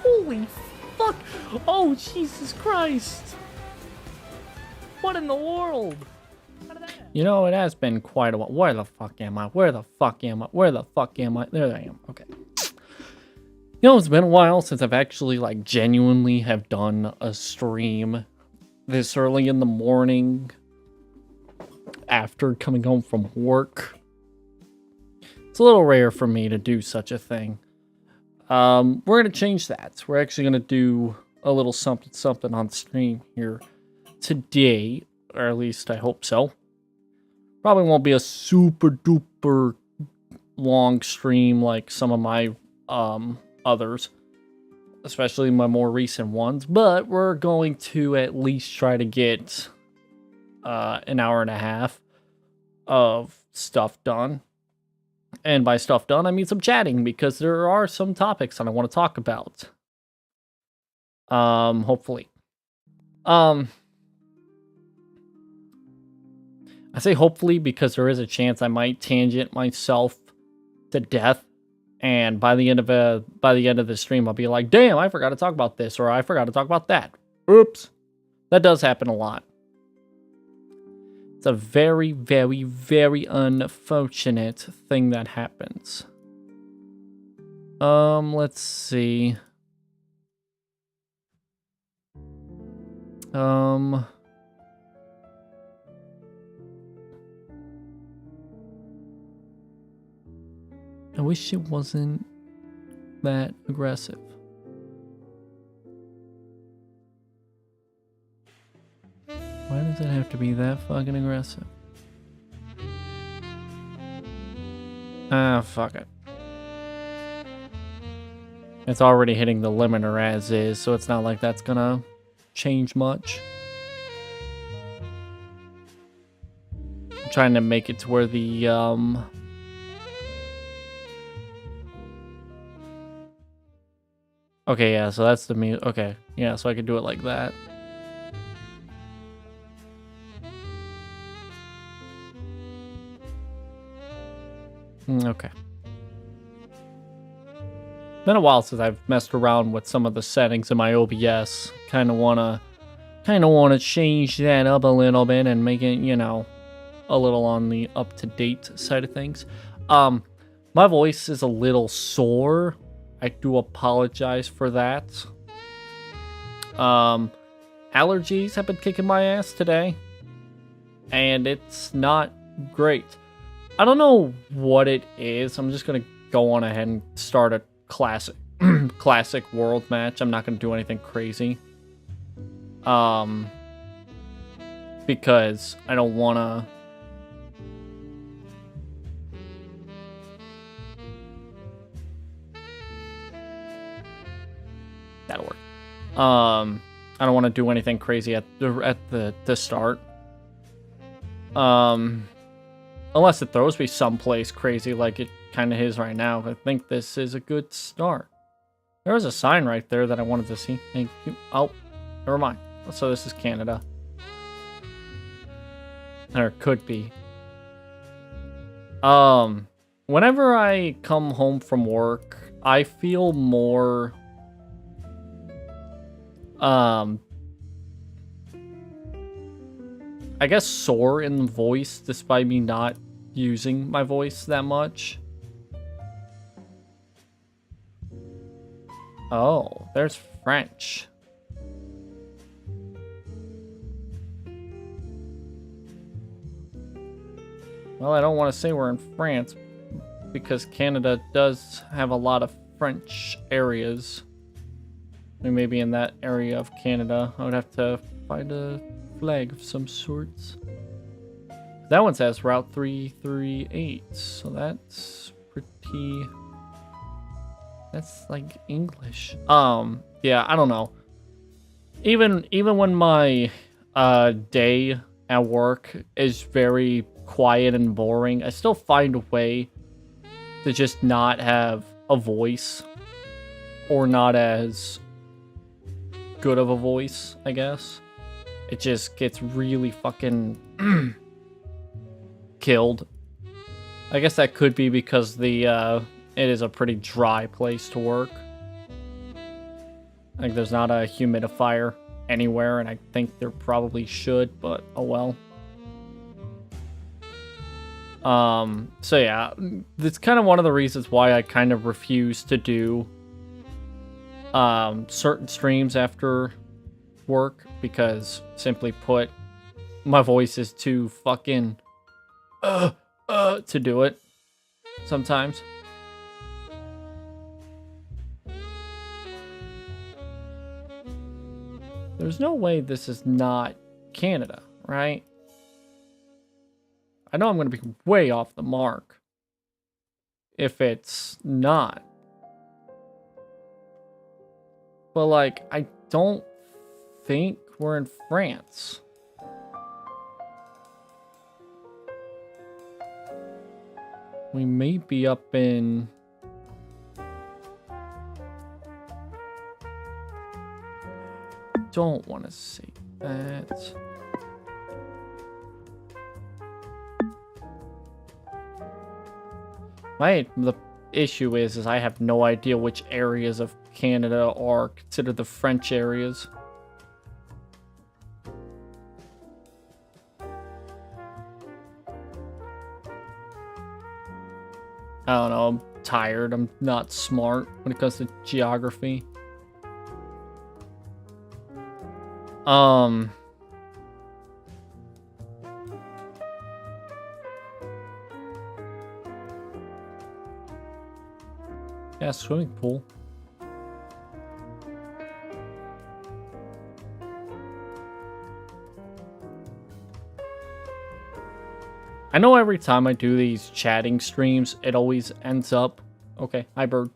Holy fuck! Oh, Jesus Christ! What in the world? You know, it has been quite a while. Where the fuck am I? Where the fuck am I? Where the fuck am I? There I am. Okay. You know, it's been a while since I've actually, like, genuinely have done a stream this early in the morning after coming home from work. It's a little rare for me to do such a thing. We're going to change that. We're actually going to do a little something on stream here today, or at least I hope so. Probably won't be a super duper long stream like some of my others, especially my more recent ones, but we're going to at least try to get an hour and a half of stuff done. And by stuff done, I mean some chatting, because there are some topics that I want to talk about. Hopefully. I say hopefully because there is a chance I might tangent myself to death, and by the end of the stream I'll be like, damn, I forgot to talk about this, or I forgot to talk about that. Oops. That does happen a lot. It's a very, very, very unfortunate thing that happens. Let's see. I wish it wasn't that aggressive. Why does it have to be that fucking aggressive? Ah, fuck it. It's already hitting the limiter as is, so it's not like that's gonna change much. I'm trying to make it to where the, okay, yeah, so that's the mute. Okay, yeah, so I could do it like that. Okay. Been a while since I've messed around with some of the settings in my OBS. Kind of wanna change that up a little bit and make it, you know, a little on the up-to-date side of things. My voice is a little sore. I do apologize for that. Allergies have been kicking my ass today, and it's not great. I don't know what it is. I'm just gonna go on ahead and start a classic world match. I'm not gonna do anything crazy. Because I don't wanna. That'll work. I don't want to do anything crazy at the start. Unless it throws me someplace crazy like it kind of is right now. I think this is a good start. There was a sign right there that I wanted to see. Thank you. Oh, never mind. So this is Canada. Or it could be. Whenever I come home from work, I feel more I guess sore in the voice, despite me not using my voice that much. Oh, there's French. Well, I don't want to say we're in France, because Canada does have a lot of French areas. We may be in that area of Canada. I would have to find a flag of some sorts. That one says Route 338, so that's pretty... That's like English. Yeah, I don't know. Even when my day at work is very quiet and boring, I still find a way to just not have a voice, or not as good of a voice, I guess. It just gets really fucking killed. I guess that could be because the it is a pretty dry place to work. Like, there's not a humidifier anywhere, and I think there probably should, but oh well. So yeah, that's kind of one of the reasons why I kind of refuse to do certain streams after work, because simply put, my voice is too fucking to do it sometimes. There's no way this is not Canada, right? I know I'm going to be way off the mark if it's not. But, like, I don't think we're in France. We may be up in... Don't want to say that. The issue is I have no idea which areas of Canada are considered the French areas. I don't know, I'm tired. I'm not smart when it comes to geography. Yeah, swimming pool. I know every time I do these chatting streams, it always ends up... Okay, hi bird.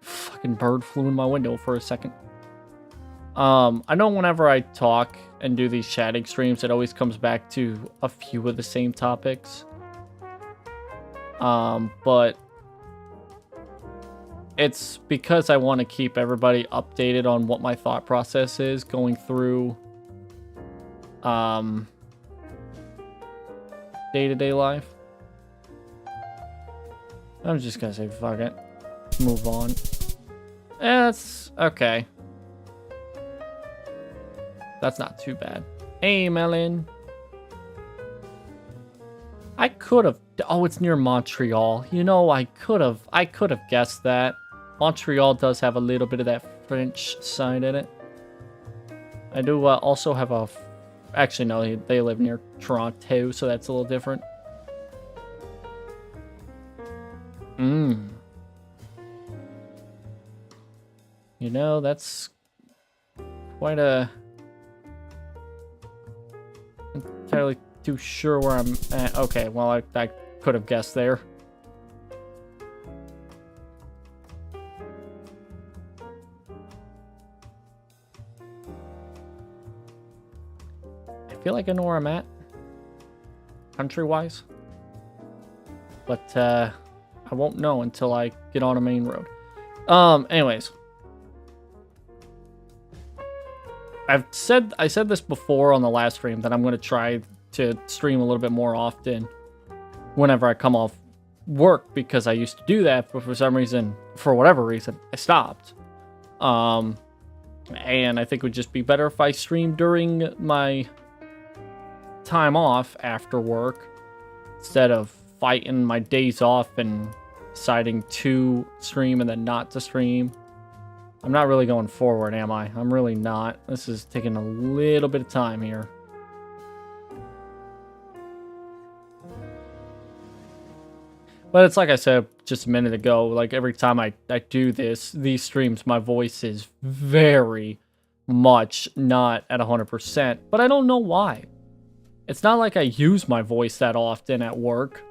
Fucking bird flew in my window for a second. I know whenever I talk and do these chatting streams, it always comes back to a few of the same topics. But it's because I want to keep everybody updated on what my thought process is going through day-to-day life. I'm just gonna say fuck it. Move on. That's okay. That's not too bad. Hey, Melon. I could have... Oh, it's near Montreal. You know, I could have guessed that. Montreal does have a little bit of that French side in it. I do also have a... Actually, no, they live near Toronto, so that's a little different. You know, that's quite a... I'm entirely too sure where I'm at. Okay, well, I could have guessed there. I feel like I know where I'm at, country-wise. But, I won't know until I get on a main road. Anyways. I said this before on the last stream that I'm going to try to stream a little bit more often whenever I come off work, because I used to do that, but for some reason, for whatever reason, I stopped. And I think it would just be better if I streamed during my time off after work instead of fighting my days off and deciding to stream and then not to stream. I'm not really going forward, am I? I'm really not. This is taking a little bit of time here. But it's like I said just a minute ago, like every time I do these streams, my voice is very much not at 100%, but I don't know why. It's not like I use my voice that often at work.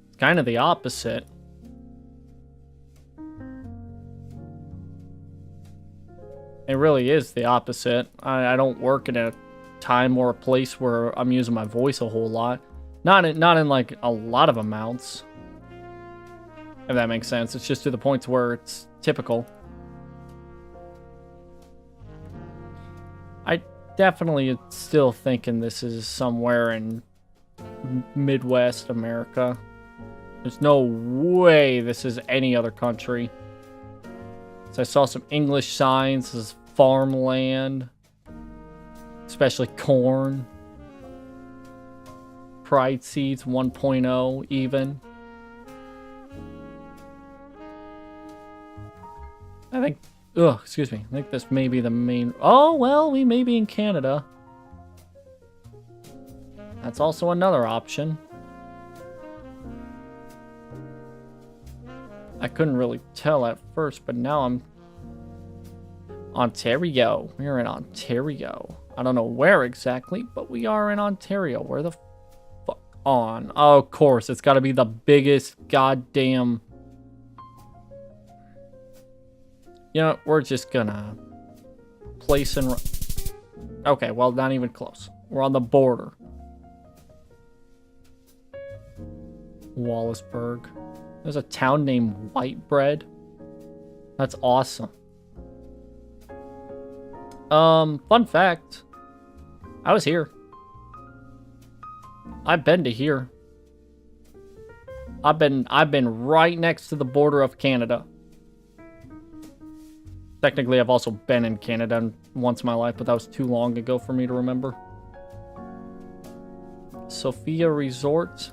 It's kind of the opposite. It really is the opposite. I don't work in a time or a place where I'm using my voice a whole lot. Not in like a lot of amounts. If that makes sense. It's just to the point where it's typical. I definitely still thinking this is somewhere in Midwest America. There's no way this is any other country. So I saw some English signs. This is farmland. Especially corn. Pride Seeds 1.0 even. I think, excuse me. I think this may be the main, oh, well, we may be in Canada. That's also another option. I couldn't really tell at first, but now I'm Ontario. We're in Ontario. I don't know where exactly, but we are in Ontario. Where the fuck on? Oh, of course, it's got to be the biggest goddamn. You know, we're just gonna place and. Okay, well, not even close. We're on the border. Wallaceburg. There's a town named Whitebread. That's awesome. Fun fact. I was here. I've been to here. I've been right next to the border of Canada. Technically, I've also been in Canada once in my life, but that was too long ago for me to remember. Sophia Resort.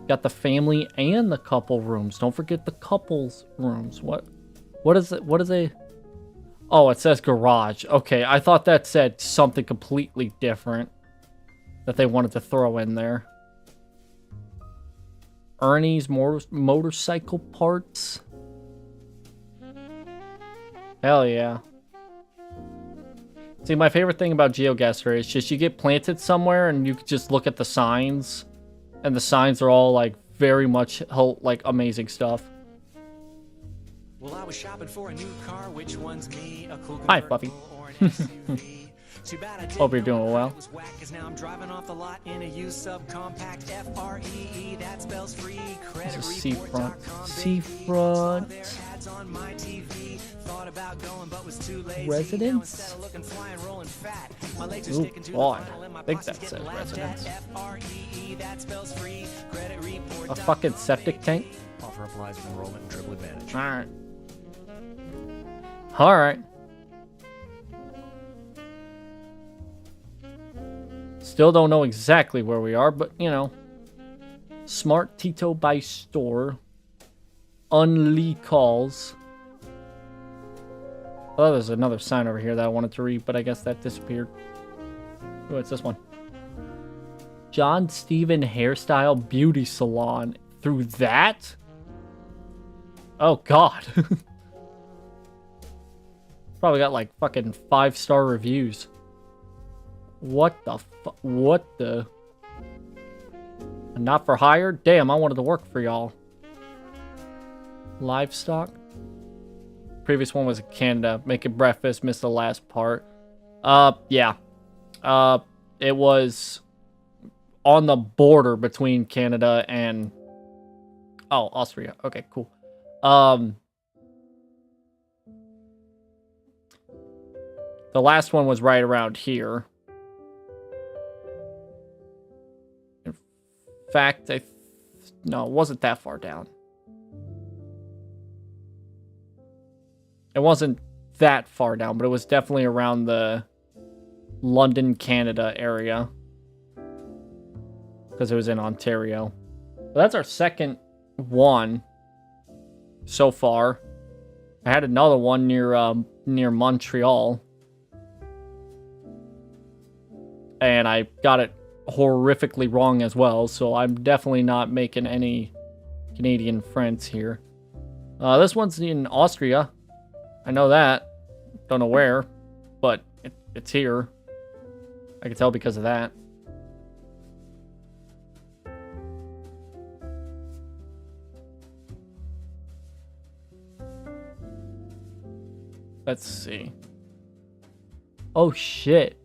Got the family and the couple rooms. Don't forget the couples rooms. What is it? What is a... Oh, it says garage. Okay, I thought that said something completely different that they wanted to throw in there. Ernie's motorcycle parts. Hell yeah. See, my favorite thing about GeoGuessr is just you get planted somewhere and you can just look at the signs. And the signs are all, like, very much, like, amazing stuff. Well, I was shopping for a new car. Which one's me? A cool Hi, Fluffy. Hope you're doing well. Now I'm driving off the lot in a used subcompact FREE. That spells free. This is seafront. Seafront. Residence? Ooh, boy. I think that says residence. A fucking septic tank? Offer applies for enrollment and triple advantage. Alright. Alright. Still don't know exactly where we are, but, you know. Smart Tito by store. Unlee calls. Oh, there's another sign over here that I wanted to read, but I guess that disappeared. Oh, it's this one. John Steven Hairstyle Beauty Salon. Through that? Oh, God. Probably got, like, fucking 5-star reviews. What the fuck? What the? Not for hire? Damn, I wanted to work for y'all. Livestock? Previous one was in Canada. Making breakfast. Missed the last part. Yeah. It was on the border between Canada and... Oh, Austria. Okay, cool. The last one was right around here. In fact, no, it wasn't that far down. It wasn't that far down, but it was definitely around the London, Canada area. Because it was in Ontario. But that's our second one so far. I had another one near Montreal. And I got it horrifically wrong as well, so I'm definitely not making any Canadian friends here. This one's in Austria. I know that. Don't know where, but it's here. I can tell because of that. Let's see. Oh, shit.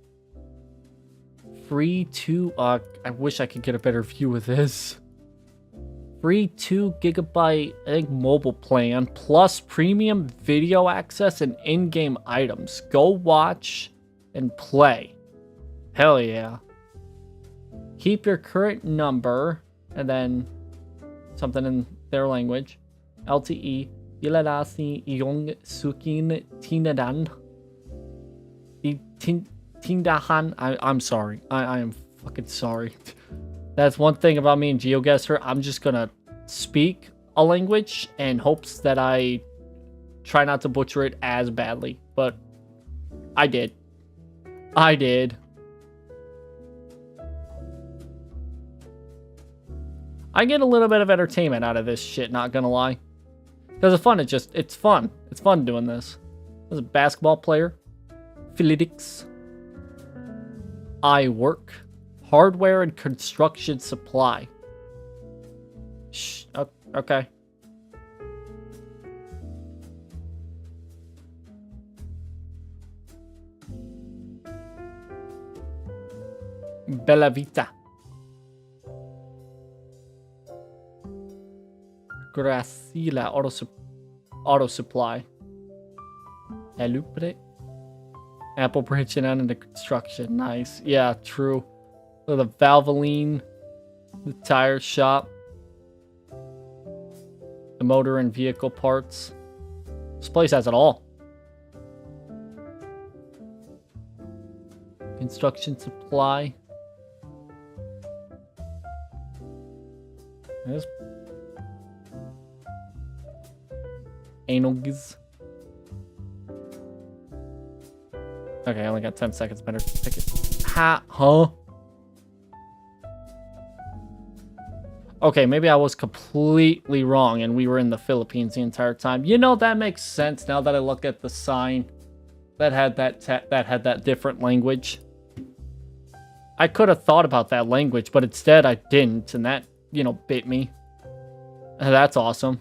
Free 2... I wish I could get a better view of this. Free 2 gigabyte, I think, mobile plan, plus premium video access and in-game items. Go watch and play. Hell yeah. Keep your current number, and then something in their language. LTE. Ilalasi Yong Sukin Tinadan. Tindahan. I'm sorry. I am fucking sorry. That's one thing about me and GeoGuessr. I'm just gonna speak a language in hopes that I try not to butcher it as badly. But I did. I did. I get a little bit of entertainment out of this shit, not gonna lie. Because it's fun, it's fun. It's fun doing this. As a basketball player. Philitics. I work. Hardware and construction supply. Shh, okay. Bella Vita. Gracila auto supply. Elupre. Apple branching out into construction. Nice. Yeah, true. The Valvoline. The tire shop. The motor and vehicle parts. This place has it all. Construction supply. There's Anals. Okay, I only got 10 seconds. Better pick it. Huh? Okay, maybe I was completely wrong and we were in the Philippines the entire time. You know, that makes sense now that I look at the sign that had that different language. I could have thought about that language, but instead I didn't, and that, you know, bit me. That's awesome.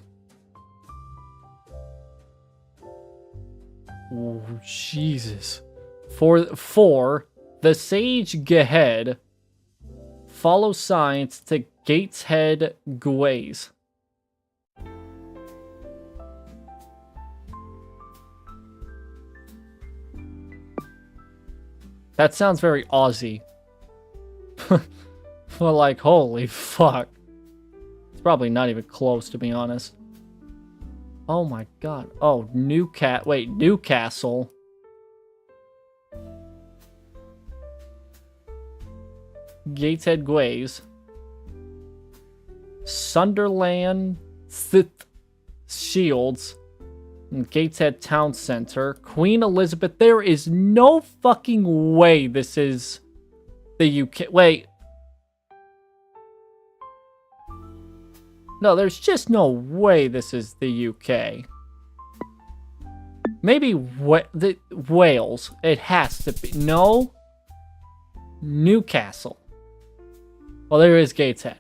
Oh, Jesus. For the Sage Gehed, follow signs to Gateshead Guays. That sounds very Aussie. Well, like, holy fuck. It's probably not even close, to be honest. Oh my god. Oh, Newcastle. Gateshead Guays. Sunderland Sith Shields. And Gateshead Town Center. Queen Elizabeth. There is no fucking way this is the UK. Wait. No, there's just no way this is the UK. Maybe Wales. It has to be. No. Newcastle. Well, there is Gateshead.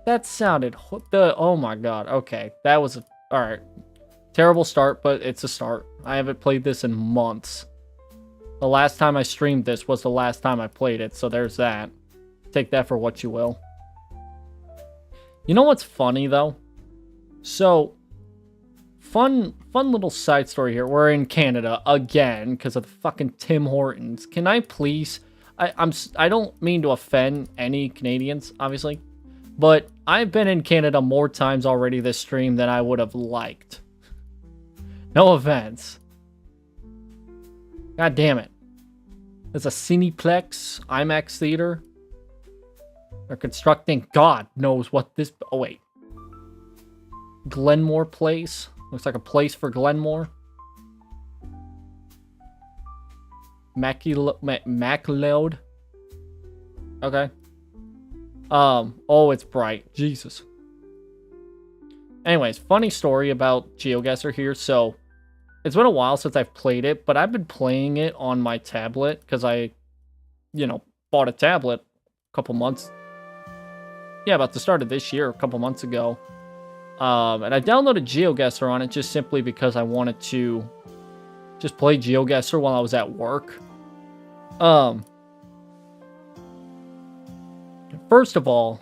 That sounded... Oh my god. Okay. That was... Alright. Terrible start, but it's a start. I haven't played this in months. The last time I streamed this was the last time I played it, so there's that. Take that for what you will. You know what's funny, though? So, fun little side story here. We're in Canada again because of the fucking Tim Hortons. Can I please... I don't mean to offend any Canadians, obviously. But I've been in Canada more times already this stream than I would have liked. No offense. God damn it. There's a Cineplex, IMAX theater. They're constructing, God knows what this... Oh, wait. Glenmore Place. Looks like a place for Glenmore. MacLeod. Okay. Oh, it's bright. Jesus. Anyways, funny story about GeoGuessr here. So, it's been a while since I've played it, but I've been playing it on my tablet because I, you know, bought a tablet a couple months. Yeah, about the start of this year, a couple months ago. And I downloaded GeoGuessr on it just simply because I wanted to just play GeoGuessr while I was at work. First of all,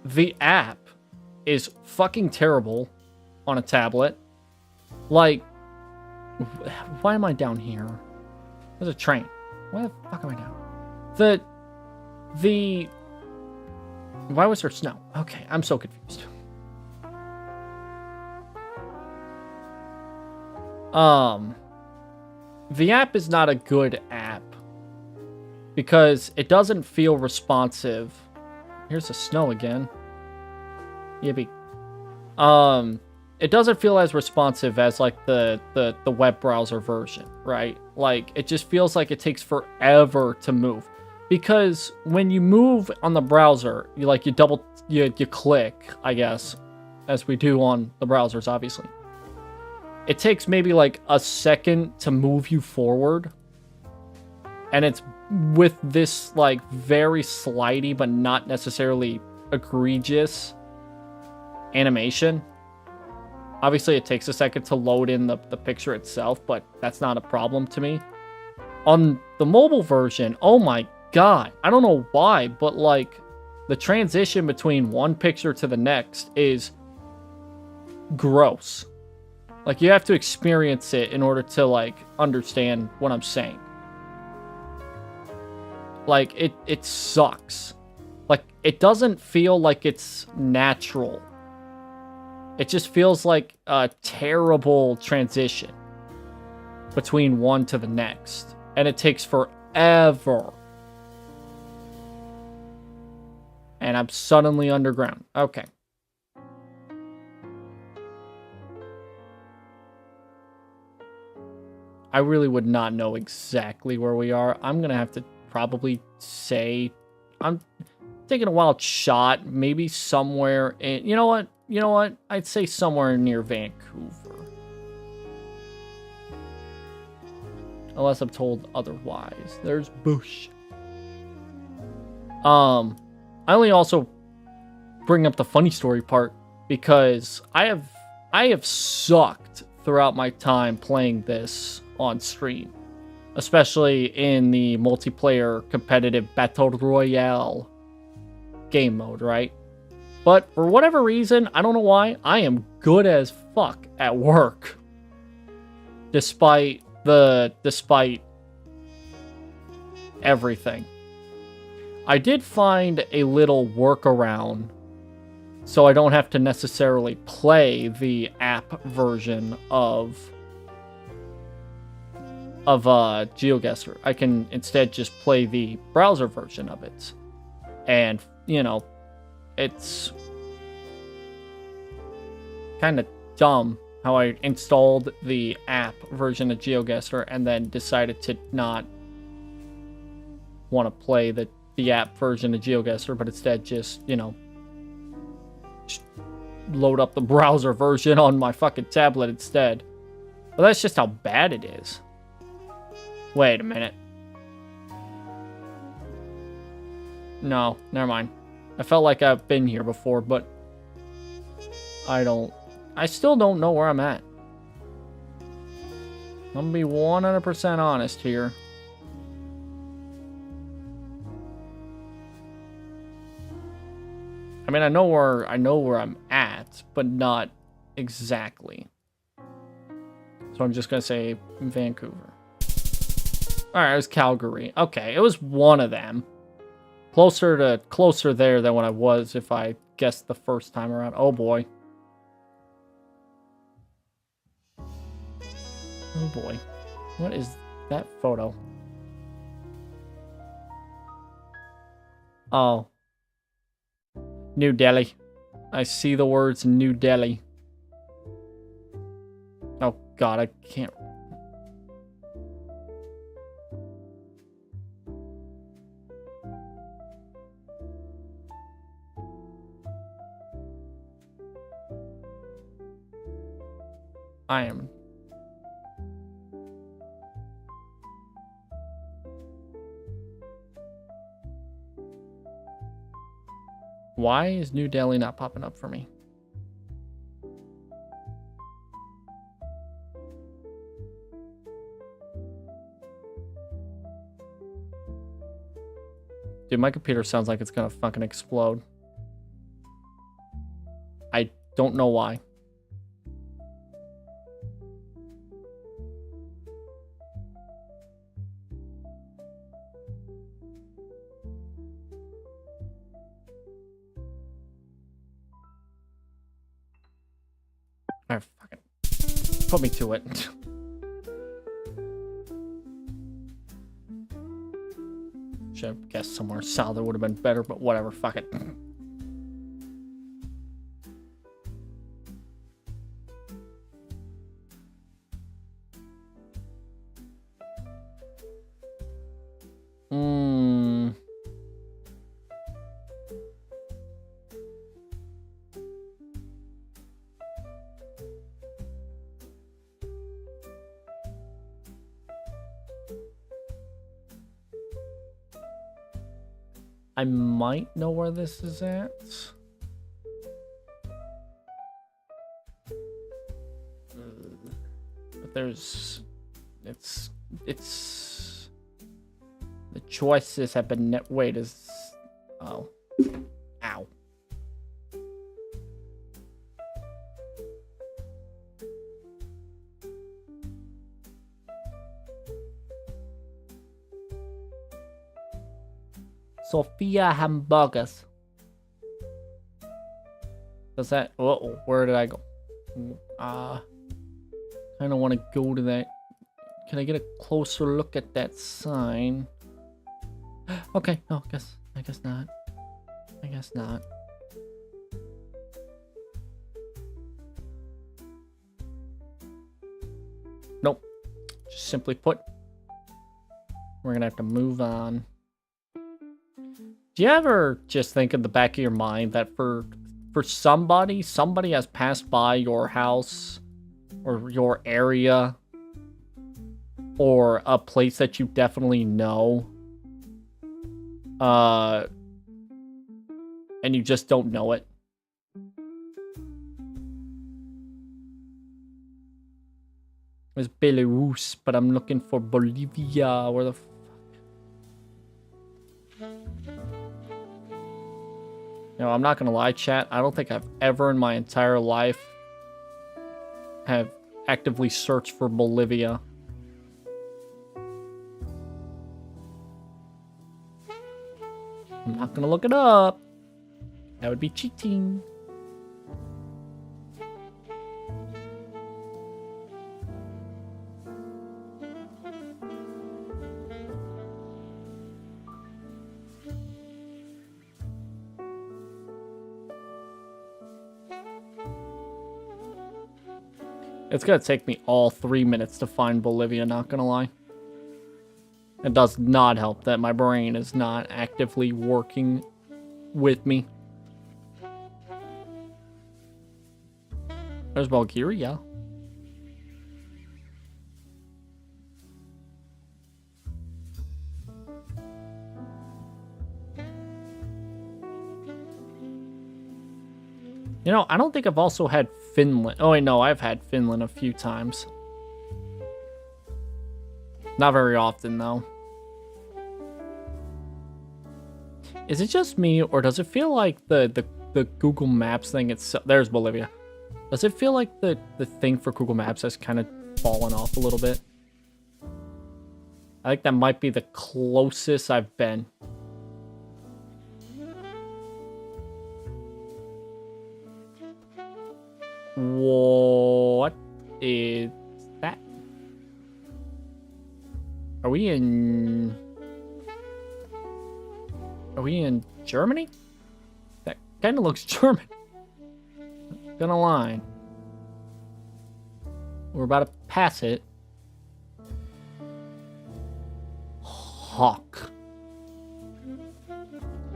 the app is fucking terrible on a tablet. Like, why am I down here? There's a train. Where the fuck am I now? Why was there snow? Okay, I'm so confused. The app is not a good app because it doesn't feel responsive. Here's the snow again. Yippee. It doesn't feel as responsive as like the web browser version, right? Like it just feels like it takes forever to move. Because when you move on the browser, you click, I guess, as we do on the browsers, obviously. It takes maybe like a second to move you forward. And it's with this like very slidey but not necessarily egregious animation. Obviously, it takes a second to load in the picture itself, but that's not a problem to me. On the mobile version, oh my God, I don't know why, but like the transition between one picture to the next is gross. Like you have to experience it in order to like understand what I'm saying. Like it sucks. Like it doesn't feel like it's natural. It just feels like a terrible transition between one to the next. And it takes forever. And I'm suddenly underground. Okay. I really would not know exactly where we are. I'm going to have to probably say... I'm taking a wild shot. Maybe somewhere in... You know what? I'd say somewhere near Vancouver. Unless I'm told otherwise. There's bush. I only also bring up the funny story part because I have sucked throughout my time playing this on stream, especially in the multiplayer competitive battle royale game mode, right? But for whatever reason, I don't know why, I am good as fuck at work. Despite everything. I did find a little workaround so I don't have to necessarily play the app version of GeoGuessr. I can instead just play the browser version of it. And, you know, it's kind of dumb how I installed the app version of GeoGuessr and then decided to not want to play the app version of GeoGuessr, but instead just, you know, just load up the browser version on my fucking tablet instead. Well, that's just how bad it is. Wait a minute. No, never mind. I felt like I've been here before, but I still don't know where I'm at. I'm gonna be 100% honest here. I mean, I know where I'm at, but not exactly. So I'm just gonna say Vancouver. Alright, it was Calgary. Okay, it was one of them. Closer there than what I was if I guessed the first time around. Oh boy. Oh boy. What is that photo? Oh. New Delhi. I see the words New Delhi. Oh god, I can't. I am. Why is New Delhi not popping up for me? Dude, my computer sounds like it's gonna fucking explode. I don't know why. Alright, fucking put me to it. Should have guessed somewhere south that would have been better, but whatever, fuck it. I might know where this is at. But there's... It's... The choices have been... Wait, is... Oh. Ow. Sophia hamburgers. Does that... Uh-oh, where did I go? I don't want to go to that. Can I get a closer look at that sign? Okay, no, I guess not. I guess not. Nope. Just simply put, we're gonna have to move on. Do you ever just think in the back of your mind that for somebody has passed by your house or your area or a place that you definitely know, and you just don't know it? It's Belarus, but I'm looking for Bolivia. Where the fuck? You know, I'm not gonna lie, chat. I don't think I've ever in my entire life have actively searched for Bolivia. I'm not gonna look it up. That would be cheating. It's gonna take me all 3 minutes to find Bolivia, not gonna lie. It does not help that my brain is not actively working with me. There's Bulgaria. You know, I don't think I've also had Finland. Oh, wait, no, I've had Finland a few times. Not very often, though. Is it just me, or does it feel like the Google Maps thing itself... There's Bolivia. Does it feel like the thing for Google Maps has kind of fallen off a little bit? I think that might be the closest I've been. What is that? Are we in Germany? That kind of looks German. Not gonna lie. We're about to pass it. Hawk.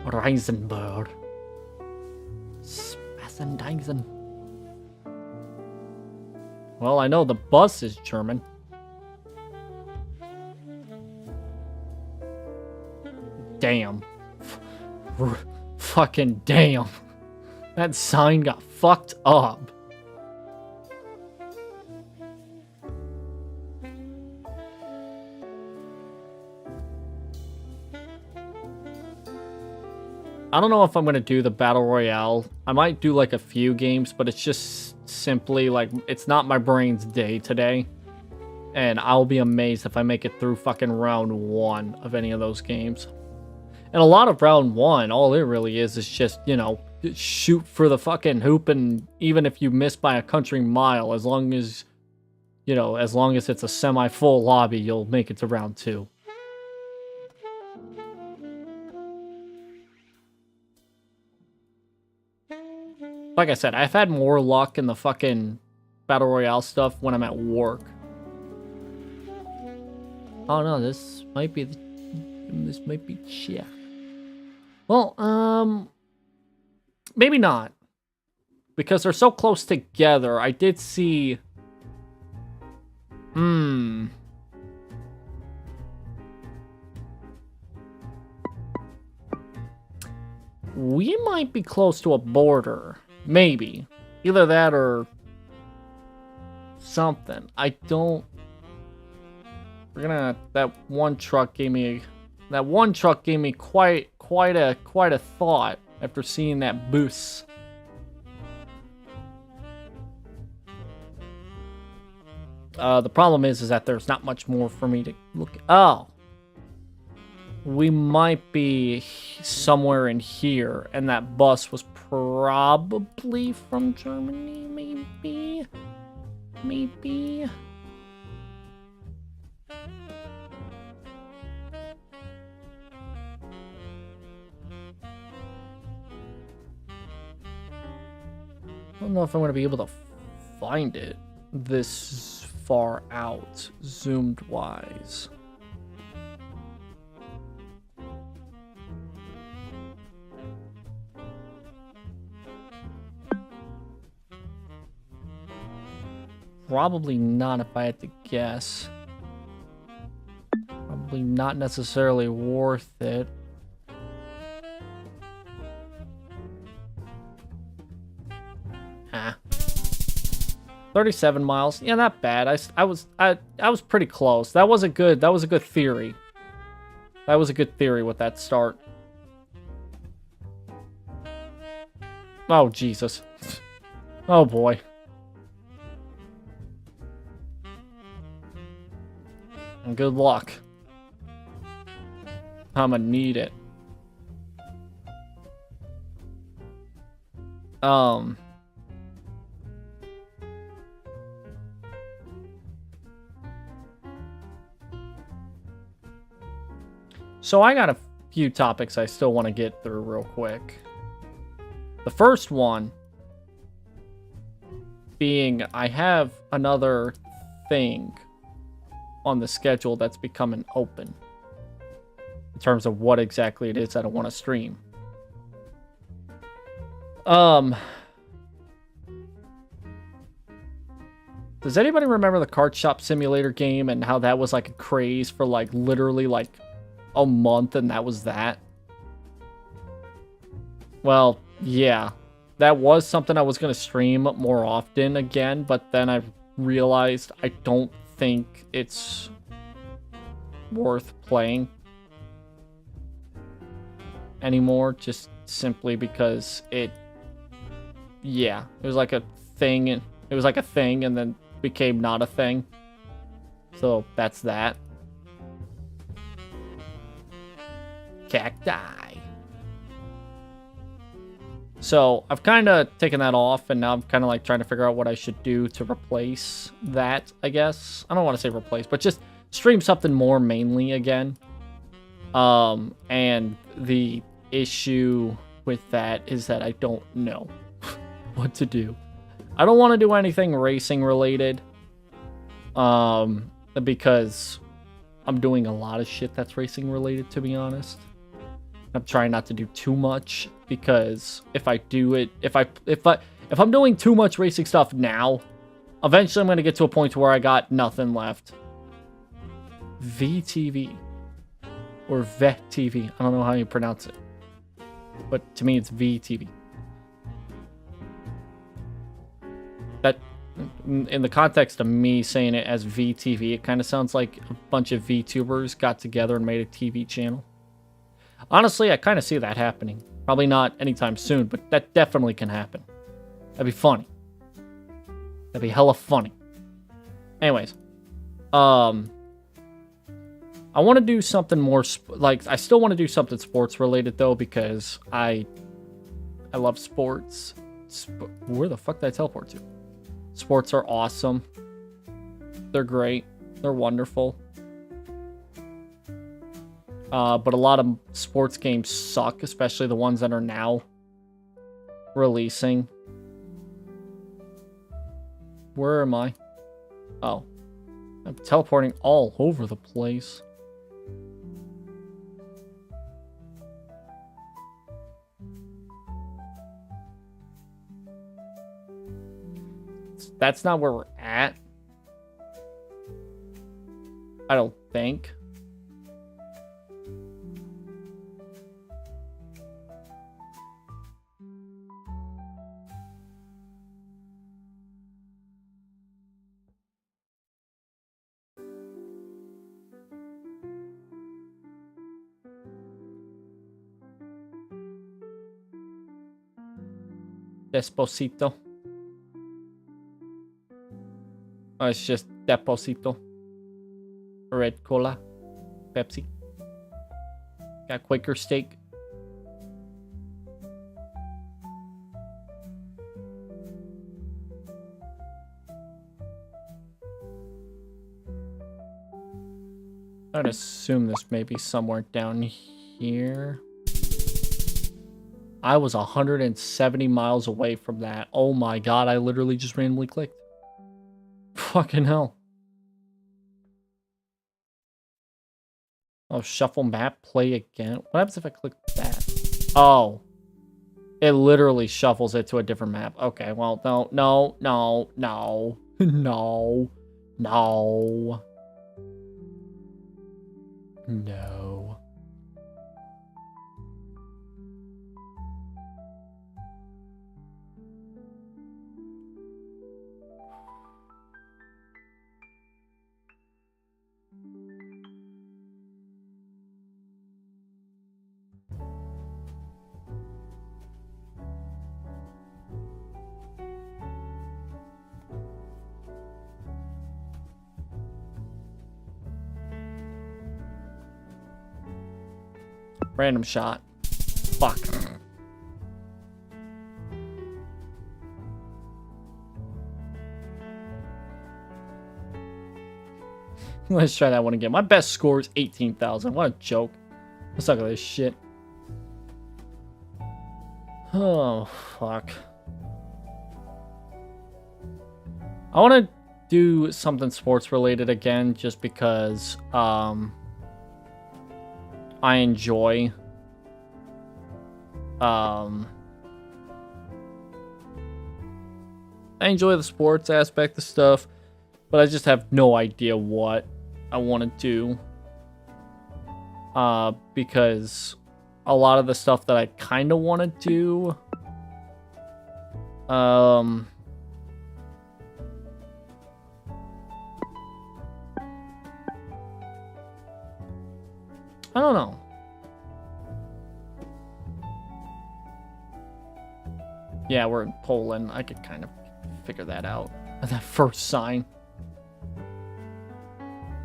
Reisenberg. Spassendeisen. Well, I know the bus is German. Damn. Fucking damn. That sign got fucked up. I don't know if I'm going to do the Battle Royale. I might do like a few games, but it's just simply like, it's not my brain's day today. And I'll be amazed if I make it through fucking round 1 of any of those games. And a lot of round 1, all it really is just, you know, shoot for the fucking hoop, and even if you miss by a country mile, as long as, you know, as long as it's a semi-full lobby, you'll make it to round 2. Like I said, I've had more luck in the fucking Battle Royale stuff when I'm at work. Oh no, this might be shit. Well, maybe not. Because they're so close together. I did see... We might be close to a border. Maybe. Either that or something. I don't... We're gonna... That one truck gave me quite a thought after seeing that boost. The problem is that there's not much more for me to look at. Oh. We might be somewhere in here, and that bus was probably from Germany, maybe? Maybe? I don't know if I'm going to be able to find it this far out, zoomed wise. Probably not if I had to guess. Probably not necessarily worth it. Ah. 37 miles. Yeah, not bad. I was pretty close. That was a good theory. That was a good theory with that start. Oh, Jesus. Oh, boy. And good luck. I'ma need it. So I got a few topics I still want to get through real quick. The first one being I have another thing on the schedule that's becoming open in terms of what exactly it is that I want to stream. Does anybody remember the Card Shop Simulator game and how that was like a craze for like literally like a month and that was that? Well, yeah. That was something I was going to stream more often again, but then I realized I don't think it's worth playing anymore, just simply because it was like a thing, and it was like a thing and then became not a thing. So that's that. Cacti. So I've kind of taken that off, and now I'm kind of like trying to figure out what I should do to replace that, I guess. I don't want to say replace, but just stream something more mainly again. And the issue with that is that I don't know what to do. I don't want to do anything racing related, because I'm doing a lot of shit that's racing related, to be honest. I'm trying not to do too much, because if I do it, if I'm doing too much racing stuff now, eventually I'm going to get to a point where I got nothing left. VTV or VetTV, I don't know how you pronounce it, but to me it's VTV. That, in the context of me saying it as VTV, it kind of sounds like a bunch of VTubers got together and made a TV channel. Honestly, I kind of see that happening. Probably not anytime soon, but that definitely can happen. That'd be funny. That'd be hella funny. Anyways, I want to do something more, I still want to do something sports related though, because I I love sports. Where the fuck did I teleport to? Sports are awesome. They're great. They're wonderful. But a lot of sports games suck, especially the ones that are now releasing. Where am I? Oh. I'm teleporting all over the place. That's not where we're at. I don't think. Desposito. Oh, it's just Deposito. Red Cola. Pepsi. Got Quaker steak. I'd assume this may be somewhere down here. I was 170 miles away from that. Oh my god, I literally just randomly clicked. Fucking hell. Oh, shuffle map, play again. What happens if I click that? Oh. It literally shuffles it to a different map. Okay, well, no. No. No. Random shot. Fuck. Let's try that one again. My best score is 18,000. What a joke. Let's look at this shit. Oh, fuck. I want to do something sports related again just because I enjoy the sports aspect of stuff, but I just have no idea what I want to do. Because a lot of the stuff that I kind of want to do, I don't know. Yeah, we're in Poland. I could kind of figure that out. That first sign.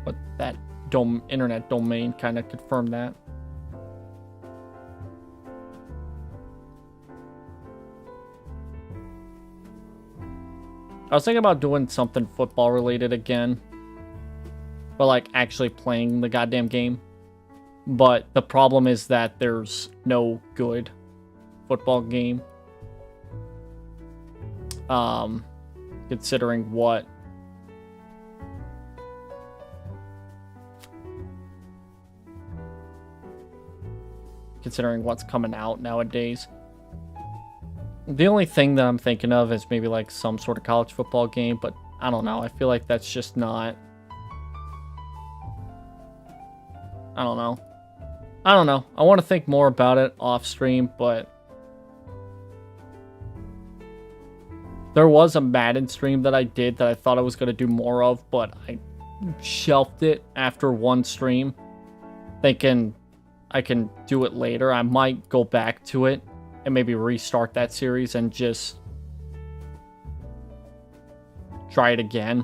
But that internet domain kind of confirmed that. I was thinking about doing something football related again. But like actually playing the goddamn game. But the problem is that there's no good football game. Considering what's coming out nowadays. The only thing that I'm thinking of is maybe like some sort of college football game, but I don't know. I feel like that's just not... I don't know. I want to think more about it off stream, but there was a Madden stream that I did that I thought I was going to do more of, but I shelved it after one stream, thinking I can do it later. I might go back to it and maybe restart that series and just try it again.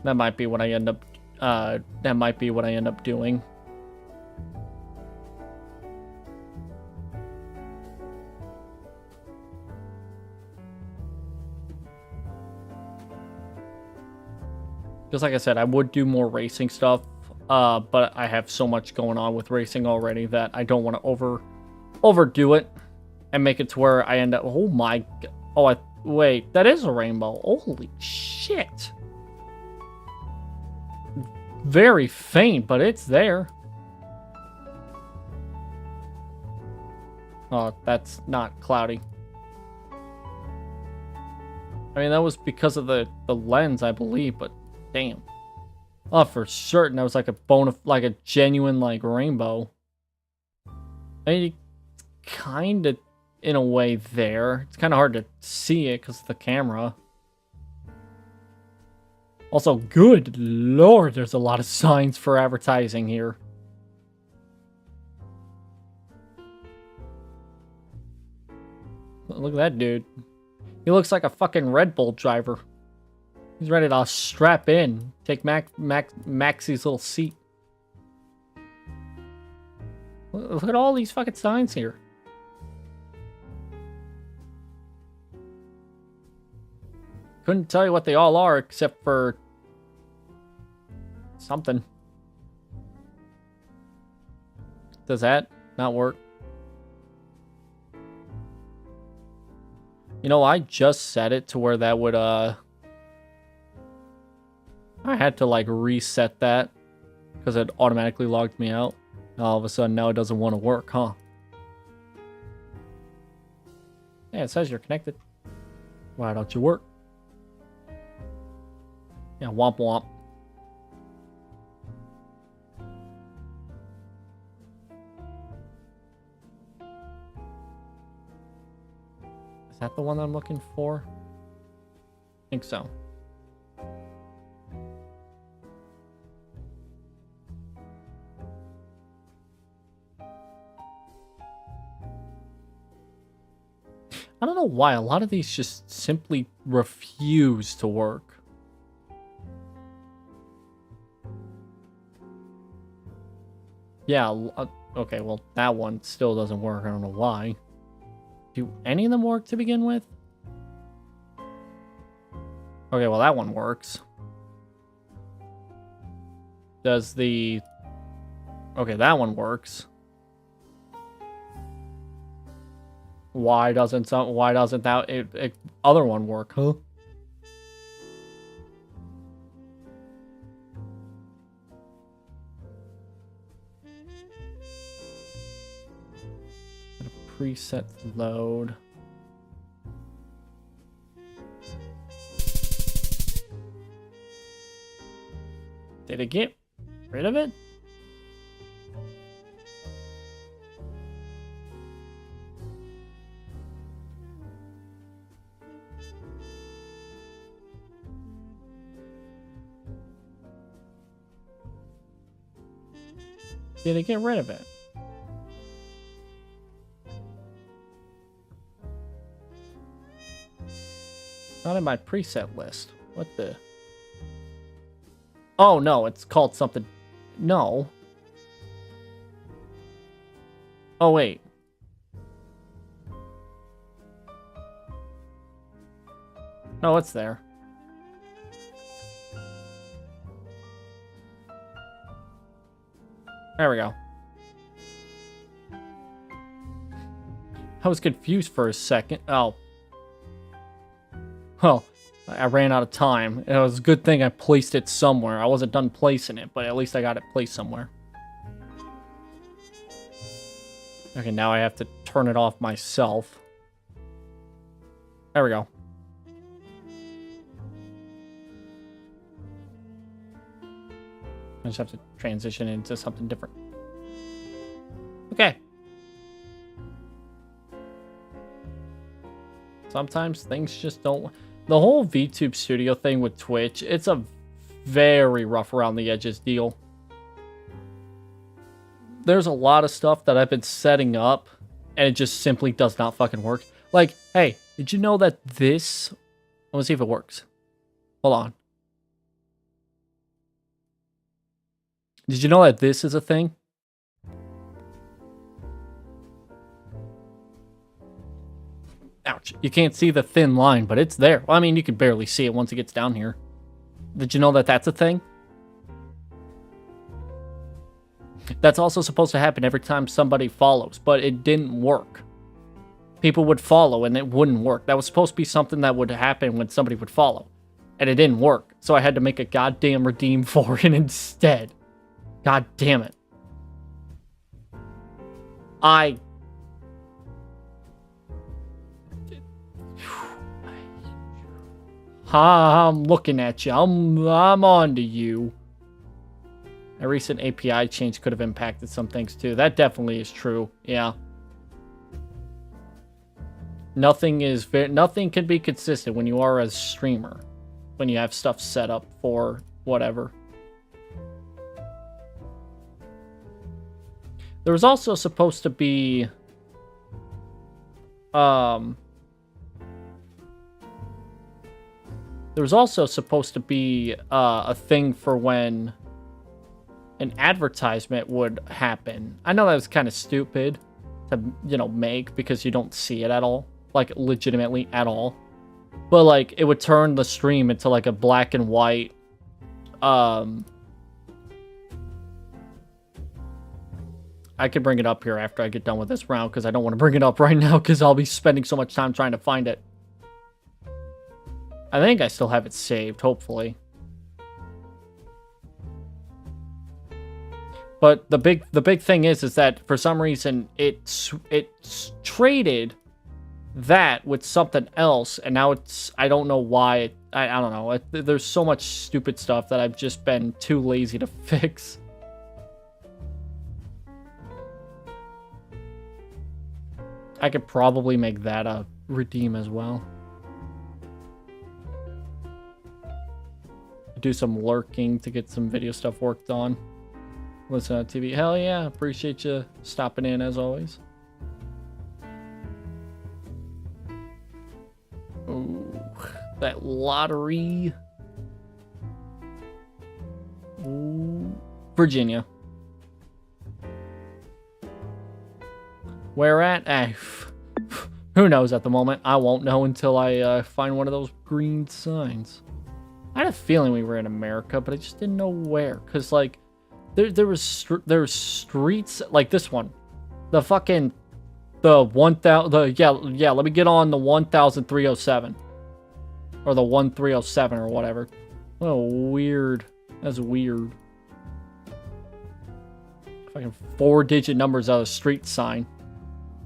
That might be what I end up doing. Just like I said, I would do more racing stuff, but I have so much going on with racing already that I don't want to overdo it and make it to where I end up. Oh my! Oh, wait, that is a rainbow. Holy shit! Very faint, but it's there. Oh, that's not cloudy. I mean, that was because of the lens, I believe, but damn. Oh, for certain, that was like a genuine, like, rainbow. I mean, kind of, in a way, there. It's kind of hard to see it because of the camera. Also, good lord, there's a lot of signs for advertising here. Look at that dude. He looks like a fucking Red Bull driver. He's ready to strap in. Take Maxie's little seat. Look at all these fucking signs here. Couldn't tell you what they all are except for something. Does that not work? You know, I just set it to where that would, I had to, like, reset that because it automatically logged me out. All of a sudden, now it doesn't want to work, huh? Yeah, it says you're connected. Why don't you work? Yeah, womp womp. Is that the one I'm looking for? I think so. I don't know why a lot of these just simply refuse to work. Yeah, okay, well, that one still doesn't work. I don't know why. Do any of them work to begin with? Okay, well, that one works. Does the... Okay, that one works. Why doesn't that other one work, huh? Preset load. Did it get rid of it? Did it get rid of it? Not in my preset list. What the? Oh, no, it's called something. No. Oh, wait. No, it's there. There we go. I was confused for a second. Oh. Well, I ran out of time. It was a good thing I placed it somewhere. I wasn't done placing it, but at least I got it placed somewhere. Okay, now I have to turn it off myself. There we go. I just have to transition into something different. Okay. Sometimes things just don't... The whole VTube Studio thing with Twitch, it's a very rough around the edges deal. There's a lot of stuff that I've been setting up, and it just simply does not fucking work. Like, hey, did you know that this... Let's see if it works. Hold on. Did you know that this is a thing? Ouch. You can't see the thin line, but it's there. Well, I mean, you can barely see it once it gets down here. Did you know that that's a thing? That's also supposed to happen every time somebody follows, but it didn't work. People would follow and it wouldn't work. That was supposed to be something that would happen when somebody would follow. And it didn't work. So I had to make a goddamn redeem for it instead. God damn it. I'm looking at you. I'm on to you. A recent API change could have impacted some things too. That definitely is true. Yeah. Nothing can be consistent when you are a streamer. When you have stuff set up for whatever. There was also supposed to be a thing for when an advertisement would happen. I know that was kind of stupid to, you know, make because you don't see it at all. Like, legitimately at all. But, like, it would turn the stream into, like, a black and white, I could bring it up here after I get done with this round, because I don't want to bring it up right now, because I'll be spending so much time trying to find it. I think I still have it saved, hopefully. But the big thing is that for some reason it's traded that with something else, and now I don't know why. I don't know. There's so much stupid stuff that I've just been too lazy to fix. I could probably make that a redeem as well. Do some lurking to get some video stuff worked on. Listen on TV. Hell yeah. Appreciate you stopping in as always. Ooh, that lottery. Ooh, Virginia. Where at? Who knows at the moment? I won't know until I find one of those green signs. I had a feeling we were in America, but I just didn't know where. Cause like, there was streets like this one, the 1000. Yeah. Let me get on the 1307, or the 1307 or whatever. Oh, weird. That's weird. Fucking 4-digit numbers out of street sign.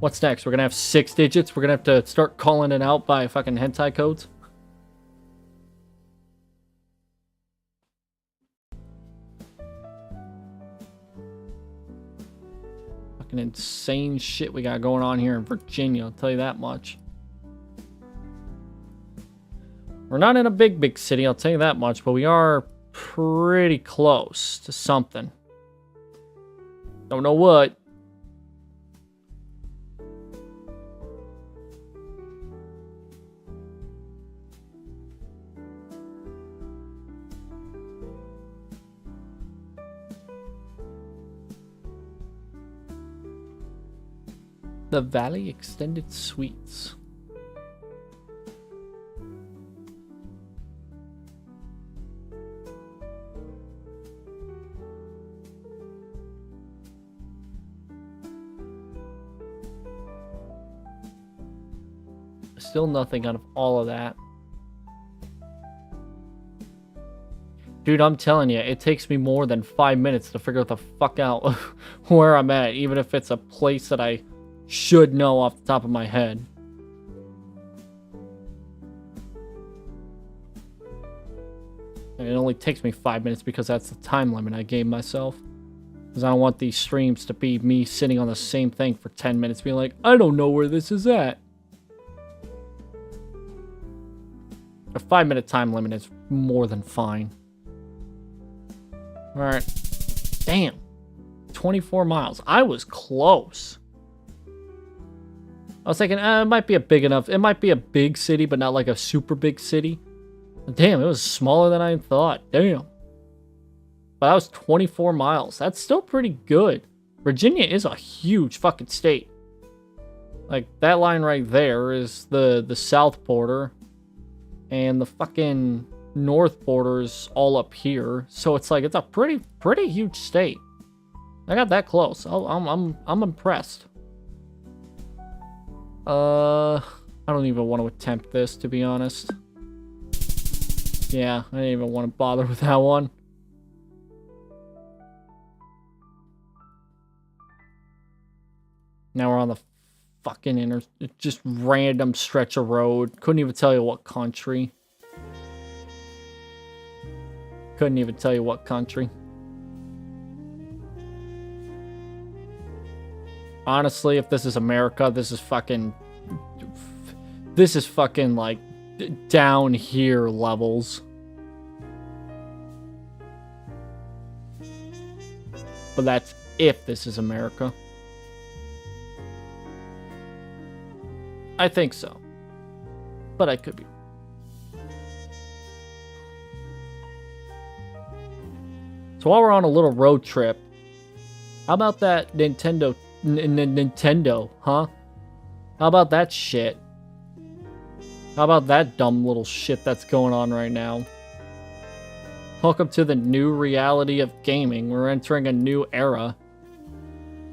What's next? We're gonna have 6 digits. We're gonna have to start calling it out by fucking hentai codes. Fucking insane shit we got going on here in Virginia, I'll tell you that much. We're not in a big city, I'll tell you that much, but we are pretty close to something. Don't know what. The Valley Extended Suites. Still nothing out of all of that. Dude, I'm telling you, it takes me more than 5 minutes to figure the fuck out where I'm at, even if it's a place that I should know off the top of my head. And it only takes me 5 minutes because that's the time limit I gave myself. Because I don't want these streams to be me sitting on the same thing for 10 minutes being like, I don't know where this is at. A 5-minute time limit is more than fine. Alright. Damn. 24 miles. I was close. I was thinking, it might be a big enough. It might be a big city, but not like a super big city. Damn, it was smaller than I thought. Damn. But that was 24 miles. That's still pretty good. Virginia is a huge fucking state. Like, that line right there is the south border. And the fucking north border is all up here, so it's like it's a pretty huge state. I got that close. I'm impressed. I don't even want to attempt this, to be honest. Yeah, I didn't even want to bother with that one. Now we're on the fucking just random stretch of road. Couldn't even tell you what country. Couldn't even tell you what country. Honestly, if this is America, this is fucking like down here levels. But that's if this is America. I think so. But I could be. So while we're on a little road trip, how about that Nintendo, huh? How about that shit? How about that dumb little shit that's going on right now? Welcome to the new reality of gaming. We're entering a new era.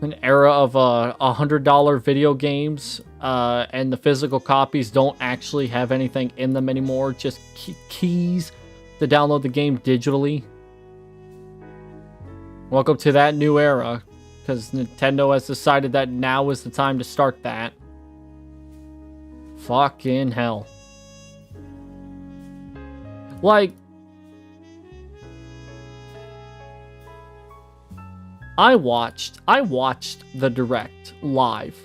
An era of $100 video games, and the physical copies don't actually have anything in them anymore. Just keys to download the game digitally. Welcome to that new era, because Nintendo has decided that now is the time to start that. Fucking hell. Like, I watched the Direct live,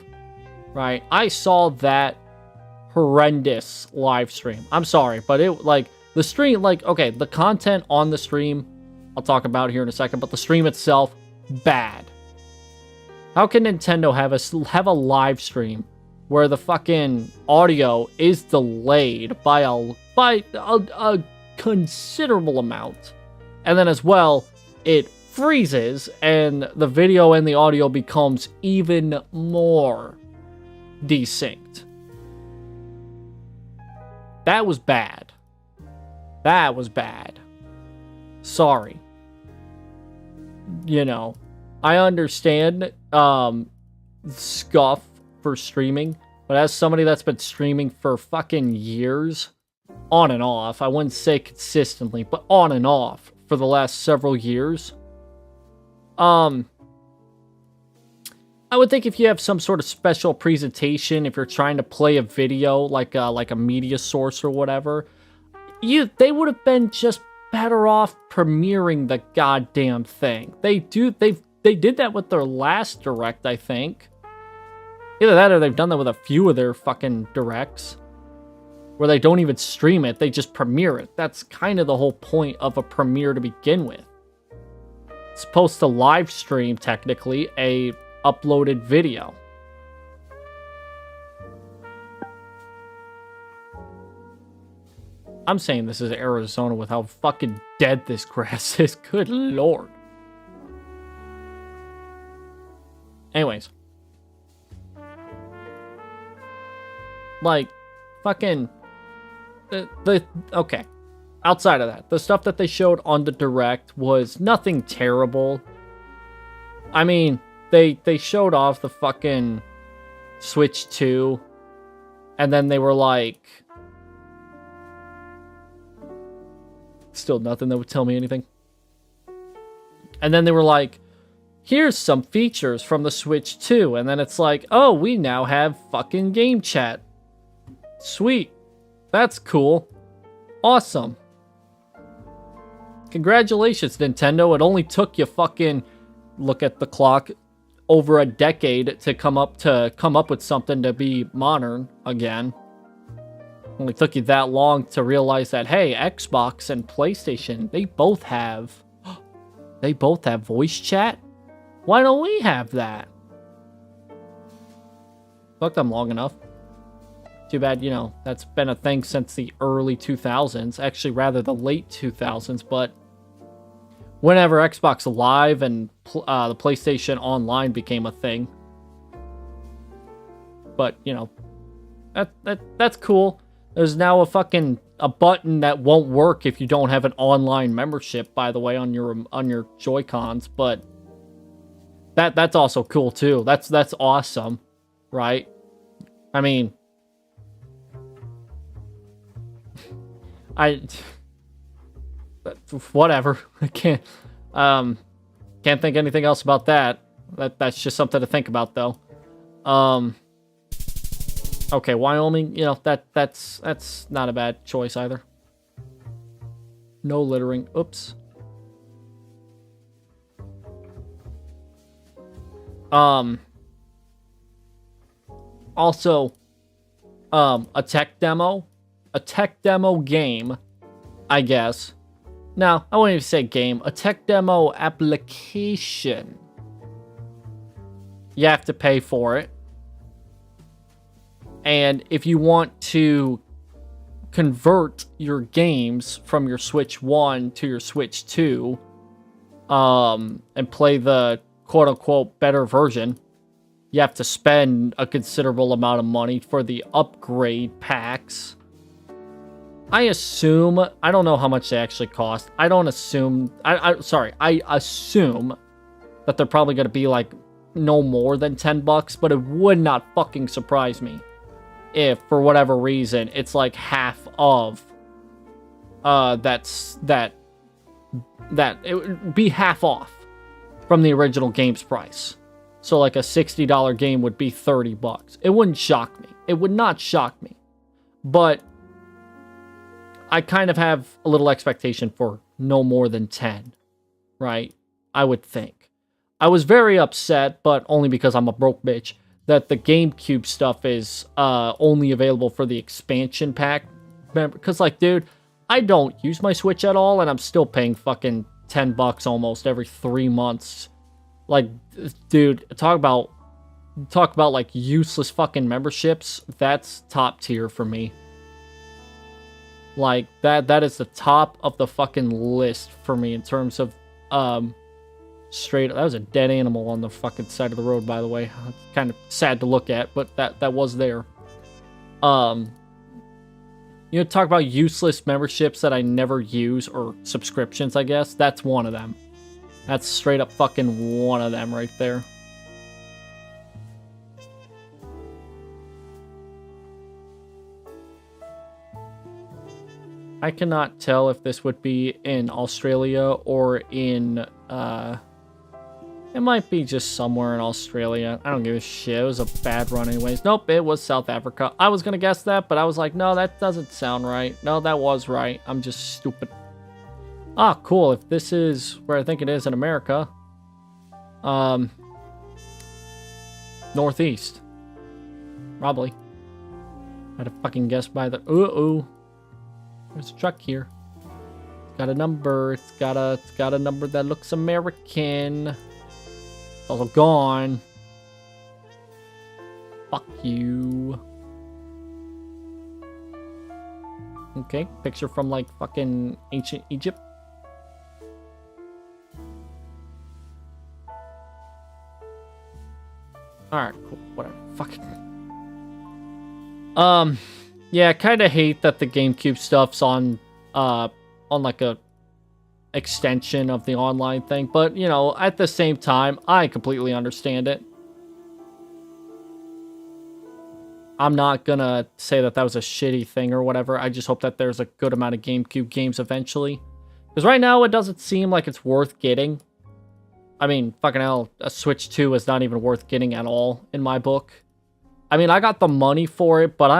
right? I saw that horrendous live stream. I'm sorry, but it, like, the stream, like, okay, the content on the stream, I'll talk about here in a second, but the stream itself, bad. How can Nintendo have a live stream where the fucking audio is delayed by a considerable amount, and then as well, it freezes and the video and the audio becomes even more desynced? That was bad. That was bad. Sorry. You know, I understand scuff for streaming, but as somebody that's been streaming for fucking years, on and off, I wouldn't say consistently, but on and off for the last several years, I would think if you have some sort of special presentation, if you're trying to play a video like a media source or whatever, they would have been just better off premiering the goddamn thing. They did that with their last Direct, I think. Either that or they've done that with a few of their fucking Directs, where they don't even stream it, they just premiere it. That's kind of the whole point of a premiere to begin with. It's supposed to live stream, technically, a uploaded video. I'm saying this is Arizona with how fucking dead this grass is. Good lord. Anyways. Like, fucking... Okay. Outside of that, the stuff that they showed on the Direct was nothing terrible. I mean, they showed off the fucking Switch 2, and then they were like... Still nothing that would tell me anything. And then they were like, here's some features from the Switch 2. And then it's like, oh, we now have fucking game chat. Sweet. That's cool. Awesome. Congratulations, Nintendo. It only took you fucking, look at the clock, over a decade to come up with something to be modern again. Only took you that long to realize that, hey, Xbox and PlayStation, they both have voice chat? Why don't we have that? Fuck them long enough. Too bad, you know, that's been a thing since the early 2000s. Actually, rather the late 2000s, but whenever Xbox Live and the PlayStation Online became a thing. But, you know, that's cool. There's now a fucking a button that won't work if you don't have an online membership, by the way, on your Joy-Cons, but that's also cool too. That's awesome, right? I mean, whatever. I can't think anything else about that. That's just something to think about, though. Okay, Wyoming, you know, that's not a bad choice either. No littering. Oops. Also, a tech demo game, I guess. No, I wouldn't even say game. A tech demo application. You have to pay for it. And if you want to convert your games from your Switch 1 to your Switch 2, and play the quote-unquote better version, you have to spend a considerable amount of money for the upgrade packs. I assume, I don't know how much they actually cost. I assume that they're probably going to be like no more than $10, but it would not fucking surprise me if, for whatever reason, it's like half of, that it would be half off from the original game's price. So like a $60 game would be $30. It wouldn't shock me. It would not shock me. But I kind of have a little expectation for no more than 10, right? I would think. I was very upset, but only because I'm a broke bitch, that the GameCube stuff is only available for the expansion pack. Because, like, dude, I don't use my Switch at all, and I'm still paying fucking $10 almost every 3 months. Like, dude, talk about like useless fucking memberships. That's top tier for me. Like, that is the top of the fucking list for me in terms of straight. That was a dead animal on the fucking side of the road, by the way. It's kind of sad to look at, but that was there. You know, talk about useless memberships that I never use, or subscriptions, I guess. That's one of them. That's straight up fucking one of them right there. I cannot tell if this would be in Australia or in, it might be just somewhere in Australia. I don't give a shit. It was a bad run anyways. Nope, it was South Africa. I was gonna guess that, but I was like, no, that doesn't sound right. No, that was right. I'm just stupid. Ah, cool. If this is where I think it is in America. Northeast. Probably. I had to fucking guess by the... Ooh. There's a truck here. It's got a number. It's got a number that looks American. It's also gone. Fuck you. Okay, picture from like fucking ancient Egypt. Alright, cool. Whatever. Fucking. Yeah, I kind of hate that the GameCube stuff's on like a extension of the online thing, but, you know, at the same time, I completely understand it. I'm not gonna say that was a shitty thing or whatever. I just hope that there's a good amount of GameCube games eventually. Because right now, it doesn't seem like it's worth getting. I mean, fucking hell, a Switch 2 is not even worth getting at all in my book. I mean, I got the money for it, but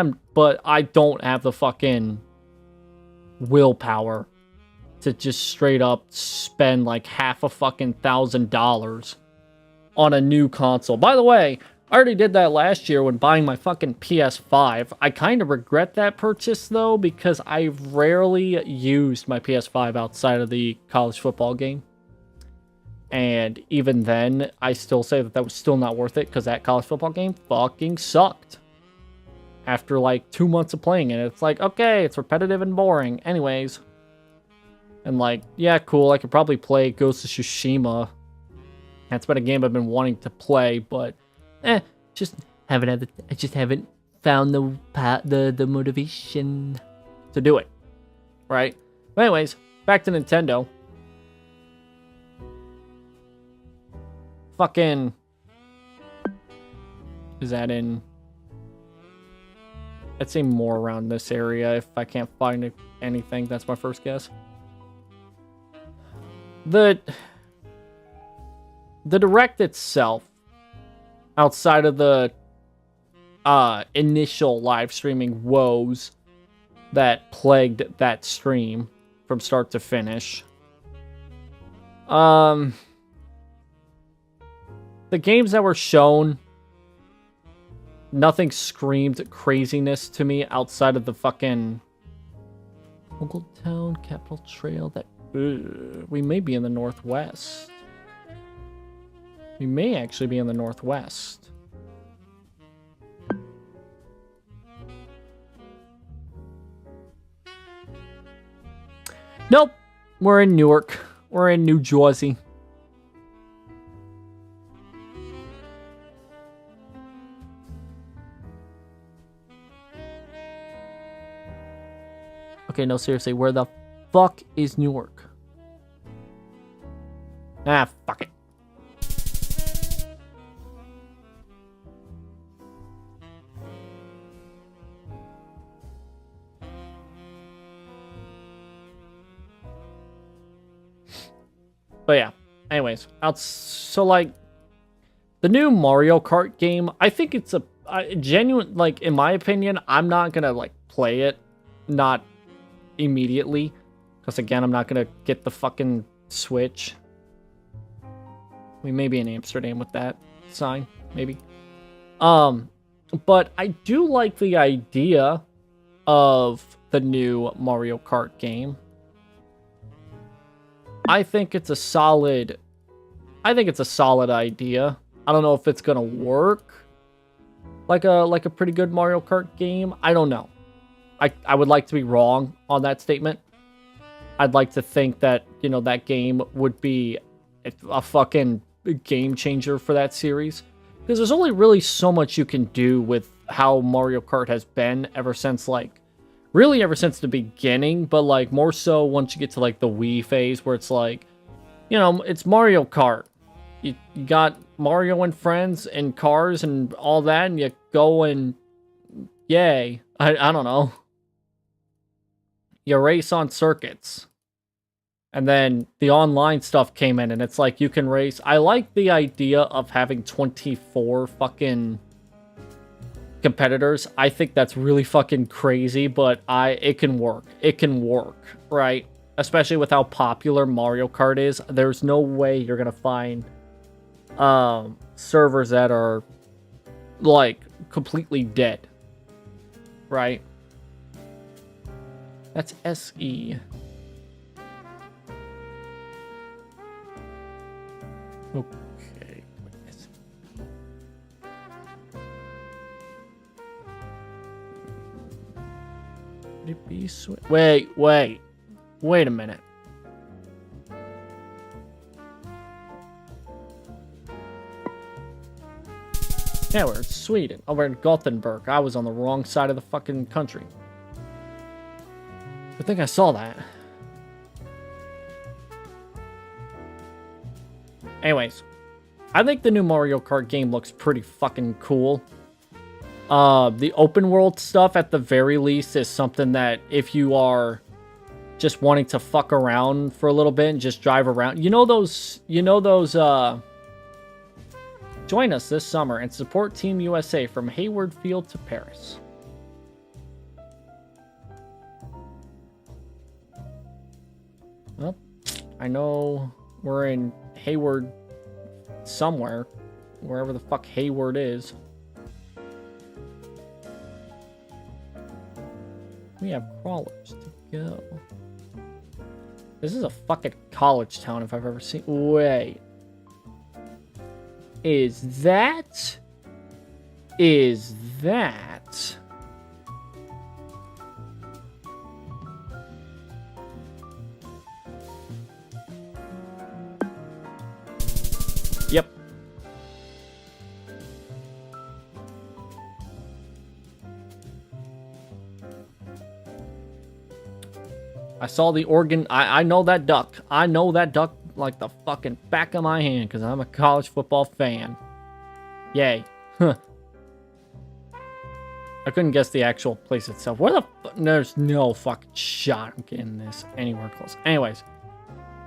I don't have the fucking willpower to just straight up spend like half a fucking $1,000 on a new console. By the way, I already did that last year when buying my fucking PS5. I kind of regret that purchase though, because I rarely used my PS5 outside of the college football game. And even then, I still say that was still not worth it, because that college football game fucking sucked. After like 2 months of playing it, it's like, okay, it's repetitive and boring. Anyways. And like, yeah, cool, I could probably play Ghost of Tsushima. That's been a game I've been wanting to play, but I just haven't found the motivation to do it. right? But anyways, back to Nintendo. Fucking... Is that in... I'd say more around this area if I can't find anything. That's my first guess. The Direct itself, outside of the initial live streaming woes that plagued that stream from start to finish, the games that were shown, nothing screamed craziness to me outside of the fucking Local Town Capital Trail. That we may be in the Northwest. We may actually be in the Northwest. Nope. We're in Newark. We're in New Jersey. Okay, no, seriously, where the fuck is Newark? Ah, fuck it. But yeah, anyways, so like, the new Mario Kart game, I think it's a genuine, like, in my opinion, I'm not gonna, like, play it, not immediately, because again, I'm not gonna get the fucking Switch. We may be in Amsterdam with that sign, maybe. But I do like the idea of the new Mario Kart game. I think it's a solid idea. I don't know if it's gonna work like a pretty good Mario Kart game. I don't know. I would like to be wrong on that statement. I'd like to think that, you know, that game would be a fucking game changer for that series. Because there's only really so much you can do with how Mario Kart has been ever since, like, really ever since the beginning, but, like, more so once you get to, like, the Wii phase, where it's like, you know, it's Mario Kart. You got Mario and friends and cars and all that, and you go and, yay. I don't know. You race on circuits. And then the online stuff came in, and it's like you can race. I like the idea of having 24 fucking competitors. I think that's really fucking crazy, but it can work. It can work, right? Especially with how popular Mario Kart is. There's no way you're gonna find servers that are, like, completely dead, right? That's SE. Okay. Would it be sweet? Wait a minute. Yeah, we're in Sweden. Oh, we're in Gothenburg. I was on the wrong side of the fucking country. I think I saw that. Anyways, I think the new Mario Kart game looks pretty fucking cool. The open world stuff, at the very least, is something that if you are just wanting to fuck around for a little bit and just drive around, join us this summer and support Team USA from Hayward Field to Paris. Well, I know we're in Hayward somewhere, wherever the fuck Hayward is. We have crawlers to go. This is a fucking college town if I've ever seen. Wait. Is that? Yep. I saw the organ. I know that duck. I know that duck like the fucking back of my hand because I'm a college football fan. Yay. Huh. I couldn't guess the actual place itself. Where the fuck? There's no fucking shot I'm getting this anywhere close. Anyways.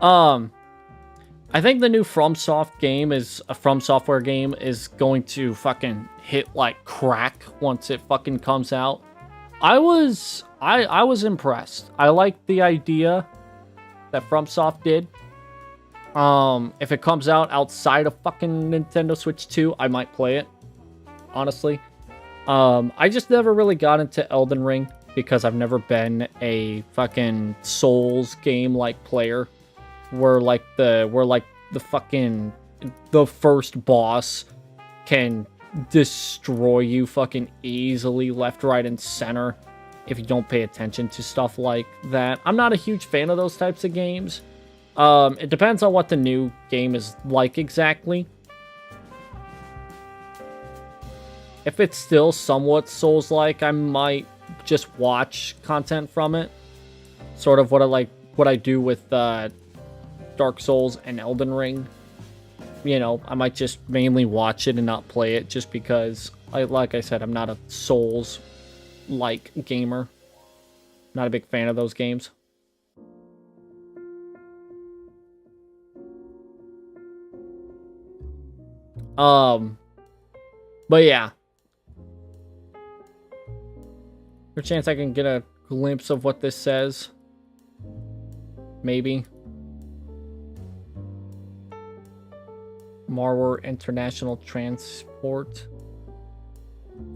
I think the new FromSoft game is a From Software game is going to fucking hit like crack once it fucking comes out. I was impressed. I liked the idea that FromSoft did. If it comes out outside of fucking Nintendo Switch 2, I might play it. Honestly. I just never really got into Elden Ring because I've never been a fucking Souls game like player. Where the first boss can destroy you fucking easily left, right, and center if you don't pay attention to stuff like that. I'm not a huge fan of those types of games. It depends on what the new game is like exactly. If it's still somewhat Souls-like, I might just watch content from it. Sort of what I do with Dark Souls and Elden Ring. You know, I might just mainly watch it and not play it just because, like I said, I'm not a Souls-like gamer. Not a big fan of those games. But yeah. There's a chance I can get a glimpse of what this says. Maybe. Marwer International Transport.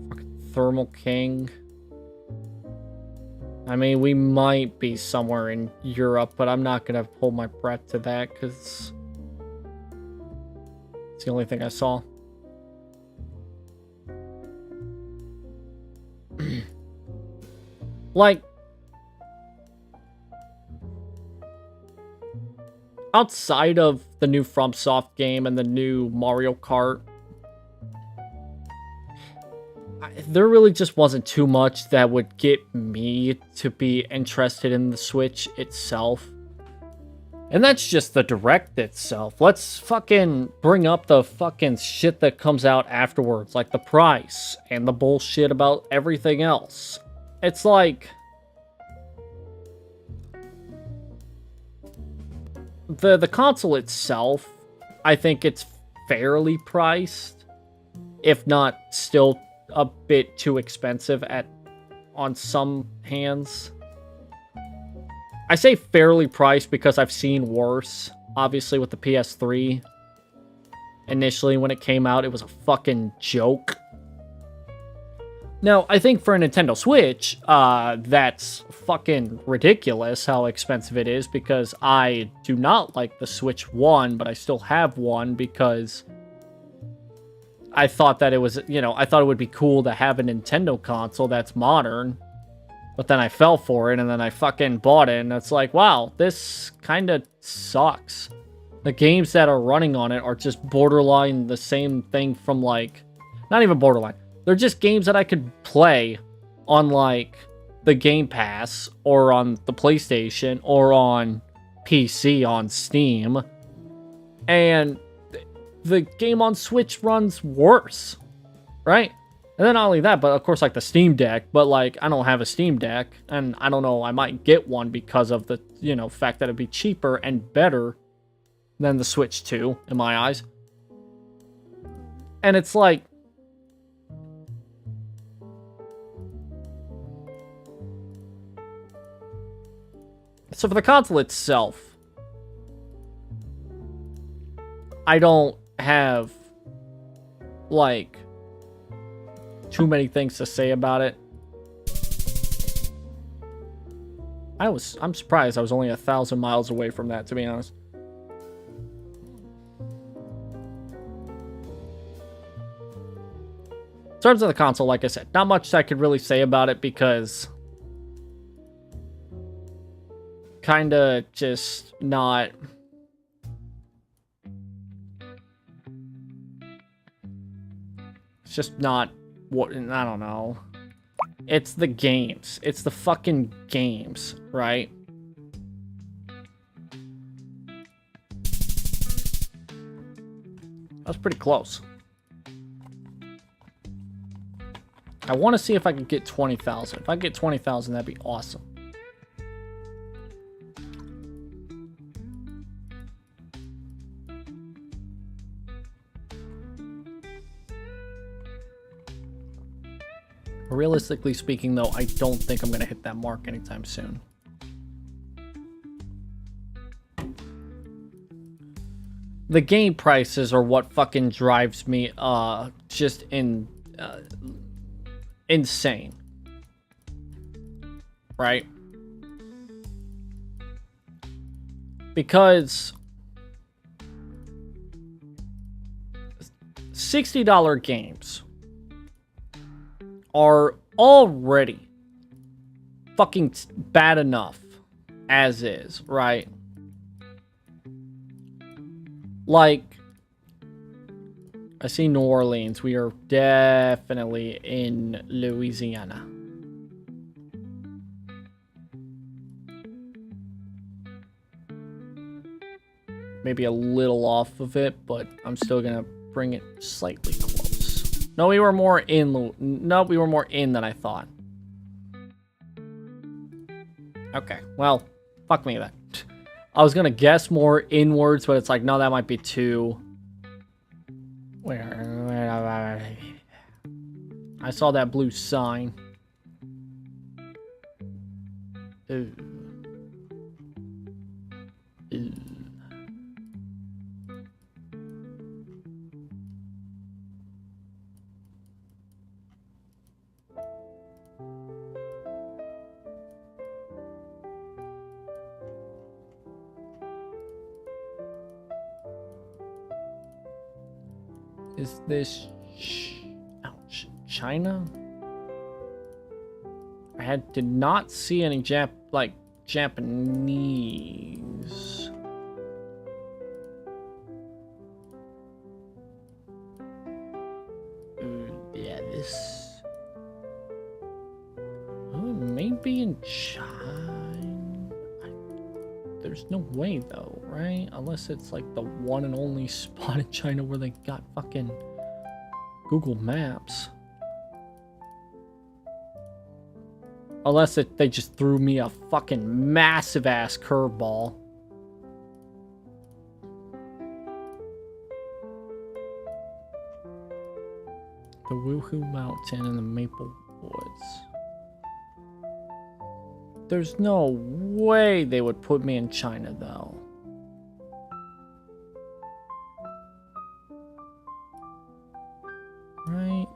Fucking Thermal King. I mean, we might be somewhere in Europe, but I'm not gonna hold my breath to that because it's the only thing I saw. Like, outside of the new FromSoft game and the new Mario Kart, there really just wasn't too much that would get me to be interested in the Switch itself. And that's just the Direct itself. Let's fucking bring up the fucking shit that comes out afterwards, like the price and the bullshit about everything else. It's like the console itself, I think it's fairly priced, if not still a bit too expensive on some hands. I say fairly priced because I've seen worse. Obviously with the PS3, initially when it came out, it was a fucking joke. Now, I think for a Nintendo Switch, that's fucking ridiculous how expensive it is because I do not like the Switch 1, but I still have one because I thought that it was, I thought it would be cool to have a Nintendo console that's modern. But then I fell for it, and then I fucking bought it, and it's like, wow, this kind of sucks. The games that are running on it are just borderline the same thing from, like, not even borderline. They're just games that I could play on, like, the Game Pass, or on the PlayStation, or on PC on Steam. And the game on Switch runs worse, right? And then not only that, but of course, like the Steam Deck, but like, I don't have a Steam Deck, and I don't know, I might get one because of the, fact that it'd be cheaper and better than the Switch 2, in my eyes. And it's like, so for the console itself, I don't have, like, too many things to say about it. I'm surprised I was only 1,000 miles away from that, to be honest. In terms of the console, like I said, not much I could really say about it because kinda just not. It's just not what, I don't know. It's the games. It's the fucking games, right? That's pretty close. I want to see if I can get 20,000. If I get 20,000, that'd be awesome. Realistically speaking, though, I don't think I'm going to hit that mark anytime soon. The game prices are what fucking drives me just insane. Right? Because $60 games are already fucking bad enough as is, right? Like, I see New Orleans. We are definitely in Louisiana. Maybe a little off of it, but I'm still gonna bring it slightly close. No, we were more in. No, we were more in than I thought. Okay, well, fuck me then. I was gonna guess more inwards, but it's like, no, that might be too. Where I saw that blue sign. Ooh. Ooh. Is this ouch, China? I did not see any Japanese. Yeah, this. Oh, it may be in China. There's no way though, right? Unless it's like the one and only spot in China where they got fucking Google Maps. Unless they just threw me a fucking massive ass curveball. The Woohoo Mountain and the Maple Woods. There's no way they would put me in China, though. Right?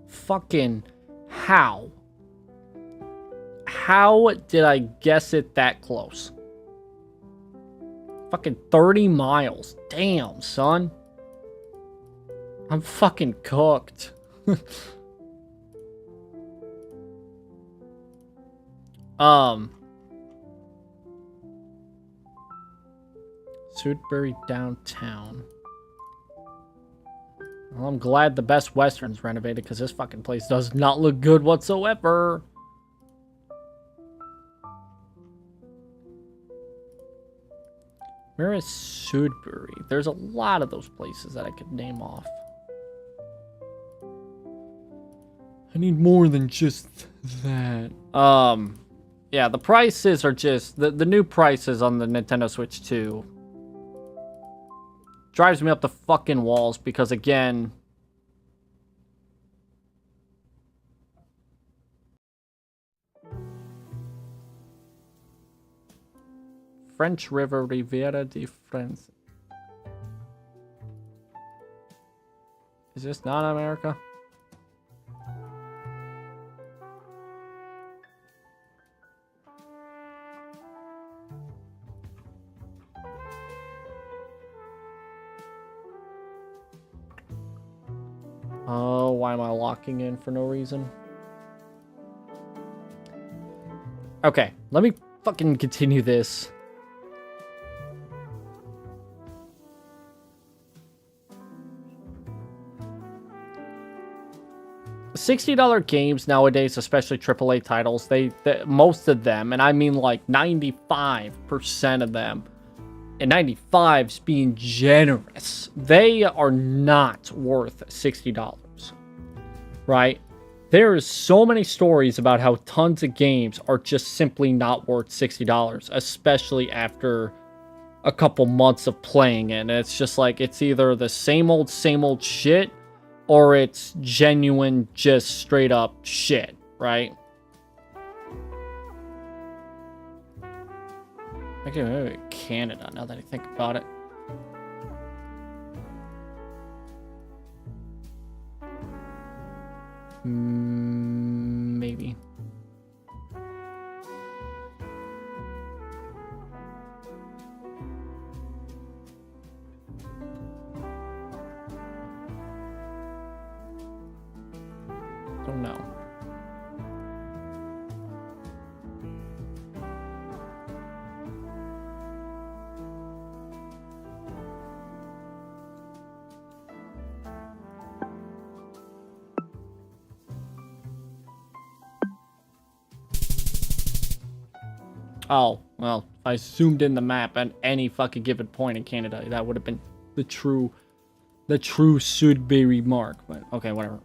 Fucking how? How did I guess it that close? Fucking 30 miles. Damn, son. I'm fucking cooked. Sudbury downtown. Well, I'm glad the Best Western's renovated because this fucking place does not look good whatsoever. Where is Sudbury? There's a lot of those places that I could name off. I need more than just that. Yeah, the prices are just the new prices on the Nintendo Switch 2 drives me up the fucking walls because, again, French River, Riviera de France. Is this not America? Oh, why am I locking in for no reason? Okay, let me fucking continue this. $60 games nowadays, especially AAA titles, they most of them, and I mean like 95% of them, and 95's being generous, they are not worth $60, right? There's so many stories about how tons of games are just simply not worth $60, especially after a couple months of playing it. And it's just like, it's either the same old shit, or it's genuine, just straight up shit, right? Okay, maybe Canada, now that I think about it. Maybe. Don't know. Oh, well, if I zoomed in the map at any fucking given point in Canada, that would have been the true Sudbury mark. But okay, whatever.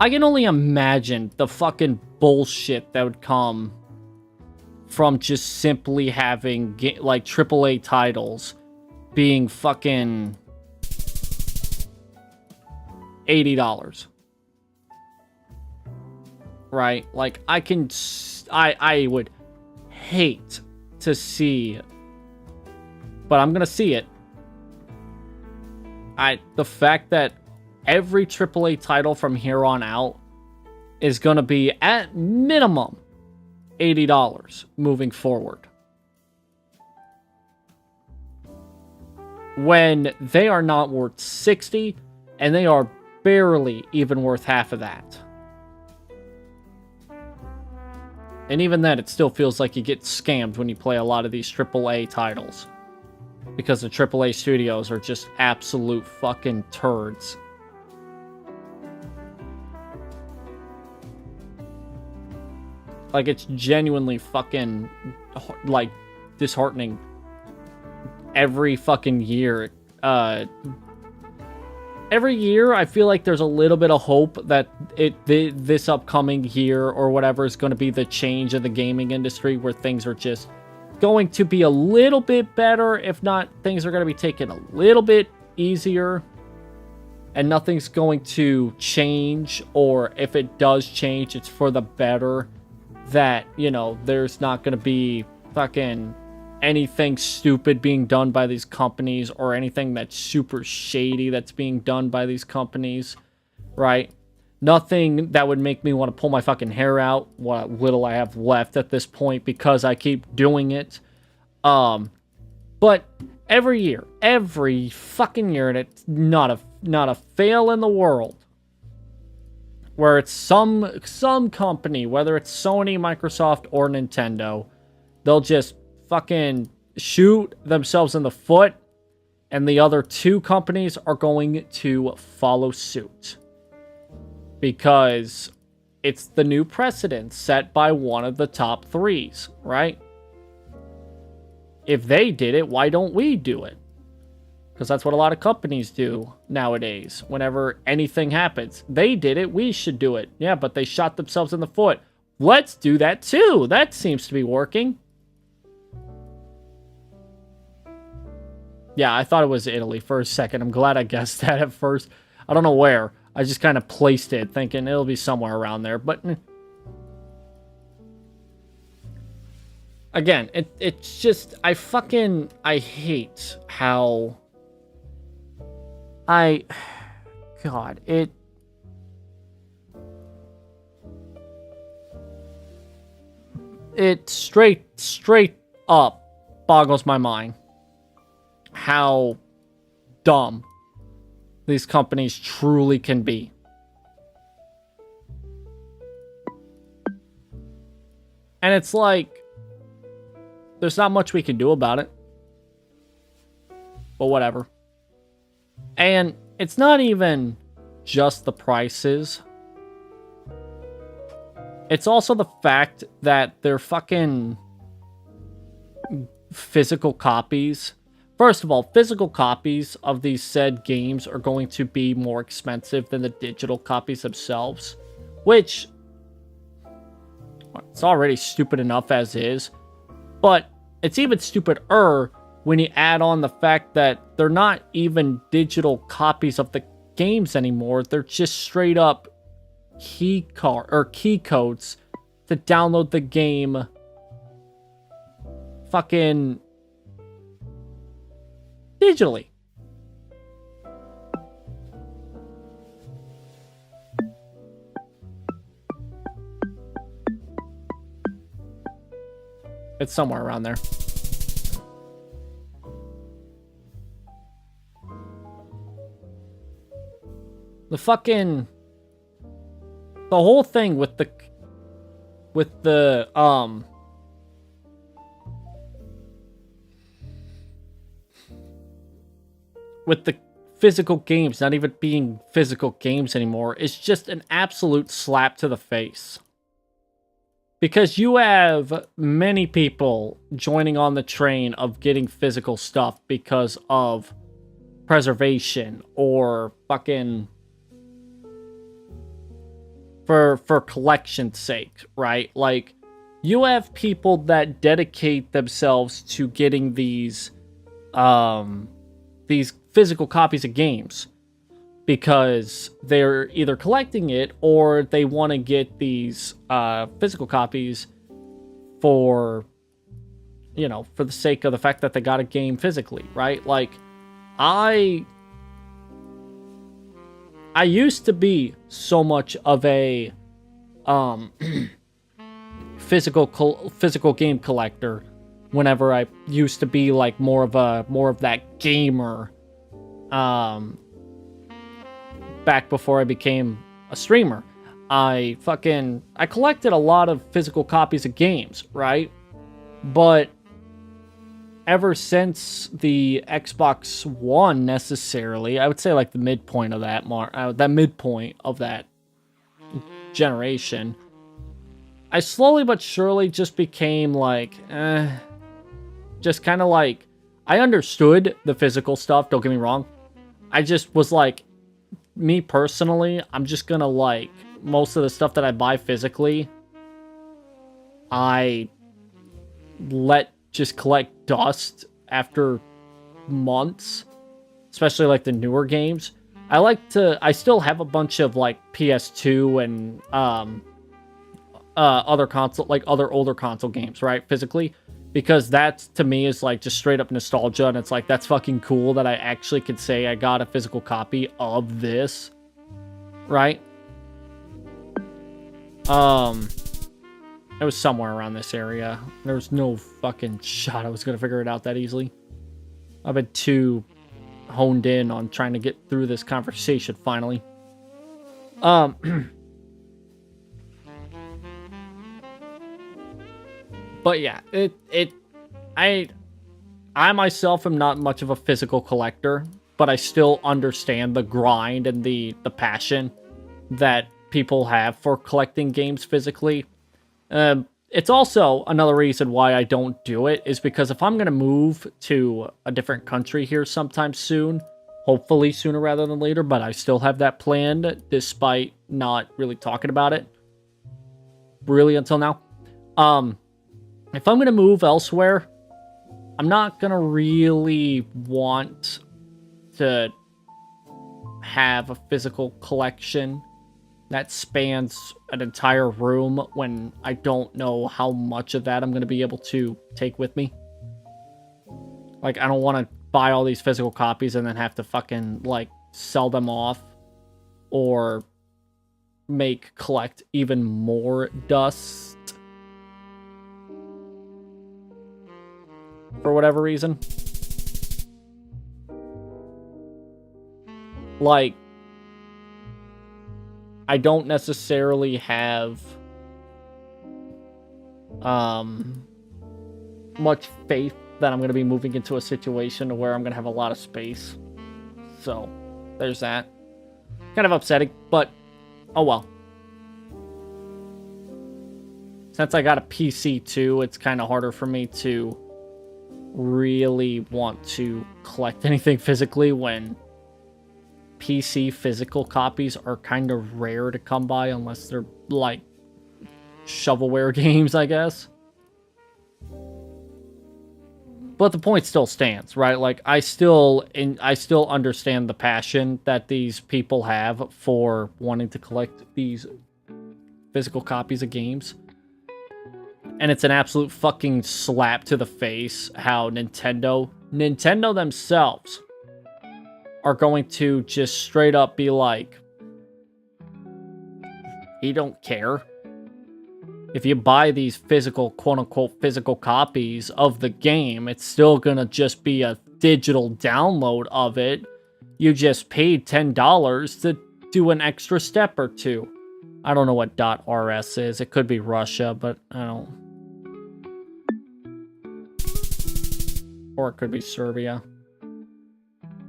I can only imagine the fucking bullshit that would come from just simply having like AAA titles being fucking $80. Right? Like, I would hate to see, but I'm gonna see it. The fact that every AAA title from here on out is gonna be at minimum $80 moving forward, when they are not worth $60, and they are barely even worth half of that. And even then, it still feels like you get scammed when you play a lot of these AAA titles, because the AAA studios are just absolute fucking turds. Like, it's genuinely fucking, like, disheartening every fucking year. Every year, I feel like there's a little bit of hope that this upcoming year or whatever is going to be the change of the gaming industry, where things are just going to be a little bit better. If not, things are going to be taken a little bit easier, and nothing's going to change, or if it does change, it's for the better. That, you know, there's not going to be fucking anything stupid being done by these companies, or anything that's super shady that's being done by these companies, right? Nothing that would make me want to pull my fucking hair out, what little I have left at this point, because I keep doing it. But every fucking year, and it's not a fail in the world, where it's some company, whether it's Sony, Microsoft, or Nintendo, they'll just fucking shoot themselves in the foot, and the other two companies are going to follow suit, because it's the new precedent set by one of the top threes, right? If they did it, why don't we do it? Because that's what a lot of companies do nowadays. Whenever anything happens, they did it, we should do it. Yeah, but they shot themselves in the foot. Let's do that too. That seems to be working. Yeah, I thought it was Italy for a second. I'm glad I guessed that at first. I don't know where. I just kind of placed it, thinking it'll be somewhere around there. But again, it's just, I hate how God, it straight up boggles my mind how dumb these companies truly can be. And it's like, there's not much we can do about it. But whatever. And it's not even just the prices. It's also the fact that they're fucking physical copies. First of all, physical copies of these said games are going to be more expensive than the digital copies themselves. Which, it's already stupid enough as is. But it's even stupider when you add on the fact that they're not even digital copies of the games anymore. They're just straight up key codes to download the game fucking digitally. It's somewhere around there. The whole thing with the physical games not even being physical games anymore is just an absolute slap to the face. Because you have many people joining on the train of getting physical stuff because of preservation or fucking for collection's sake, right? Like, you have people that dedicate themselves to getting these physical copies of games because they're either collecting it or they want to get these physical copies for, you know, for the sake of the fact that they got a game physically, right? Like, I used to be so much of a physical game collector whenever I used to be like more of that gamer back before I became a streamer. I collected a lot of physical copies of games, right? But ever since the Xbox One, necessarily, I would say like the midpoint of that generation, I slowly but surely just became like, just kind of like, I understood the physical stuff, don't get me wrong. I just was like, me personally, I'm just gonna like, most of the stuff that I buy physically, I let just collect dust after months, especially like the newer games. I still have a bunch of like PS2 and other older console games, right, physically, because that to me is like just straight up nostalgia, and it's like, that's fucking cool that I actually could say I got a physical copy of this, right? It was somewhere around this area. There was no fucking shot I was gonna figure it out that easily. I've been too honed in on trying to get through this conversation finally. But yeah, I myself am not much of a physical collector, but I still understand the grind and the passion that people have for collecting games physically. It's also another reason why I don't do it, is because if I'm going to move to a different country here sometime soon, hopefully sooner rather than later, but I still have that planned despite not really talking about it really until now. If I'm going to move elsewhere, I'm not going to really want to have a physical collection that spans an entire room when I don't know how much of that I'm going to be able to take with me. Like, I don't want to buy all these physical copies and then have to fucking, like, sell them off or collect even more dust for whatever reason. like, I don't necessarily have much faith that I'm going to be moving into a situation where I'm going to have a lot of space. So, there's that. Kind of upsetting, but oh well. Since I got a PC too, it's kind of harder for me to really want to collect anything physically when PC physical copies are kind of rare to come by unless they're like shovelware games, I guess. But the point still stands, right? Like, I still understand the passion that these people have for wanting to collect these physical copies of games. And it's an absolute fucking slap to the face how Nintendo themselves are going to just straight up be like, we don't care. If you buy these physical, quote-unquote, physical copies of the game, it's still gonna just be a digital download of it. You just paid $10 to do an extra step or two. I don't know what .rs is. It could be Russia, but I don't... Or it could be Serbia.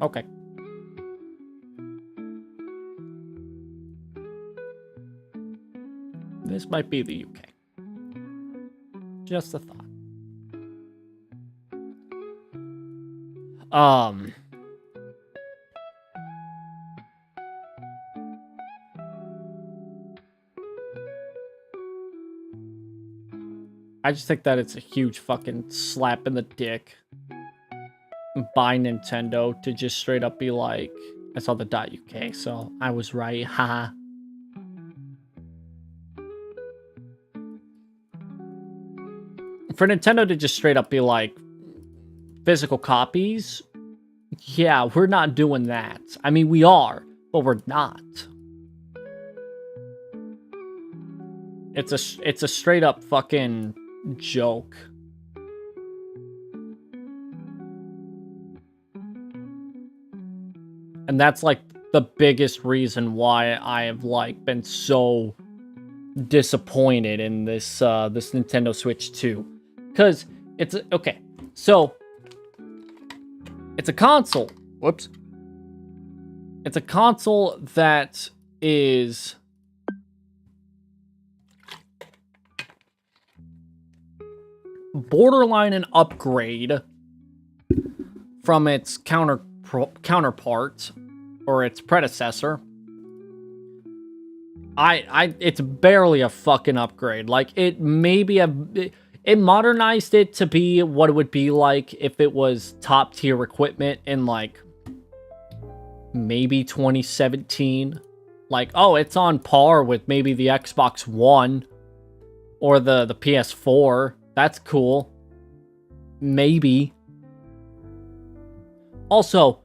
Okay. This might be the UK. Just a thought. I just think that it's a huge fucking slap in the dick by Nintendo to just straight up be like, I saw the .uk, so I was right, haha. For Nintendo to just straight up be like, physical copies? Yeah, we're not doing that. I mean, we are, but we're not. It's a straight up fucking joke. And that's like the biggest reason why I have like been so disappointed in this this Nintendo Switch 2. Because it's okay, so it's a console. Whoops. It's a console that is borderline an upgrade from its counterpart or its predecessor. It's barely a fucking upgrade. Like, it maybe it modernized it to be what it would be like if it was top tier equipment in like maybe 2017. Like, oh, it's on par with maybe the Xbox One or the PS4. That's cool. Maybe. Also,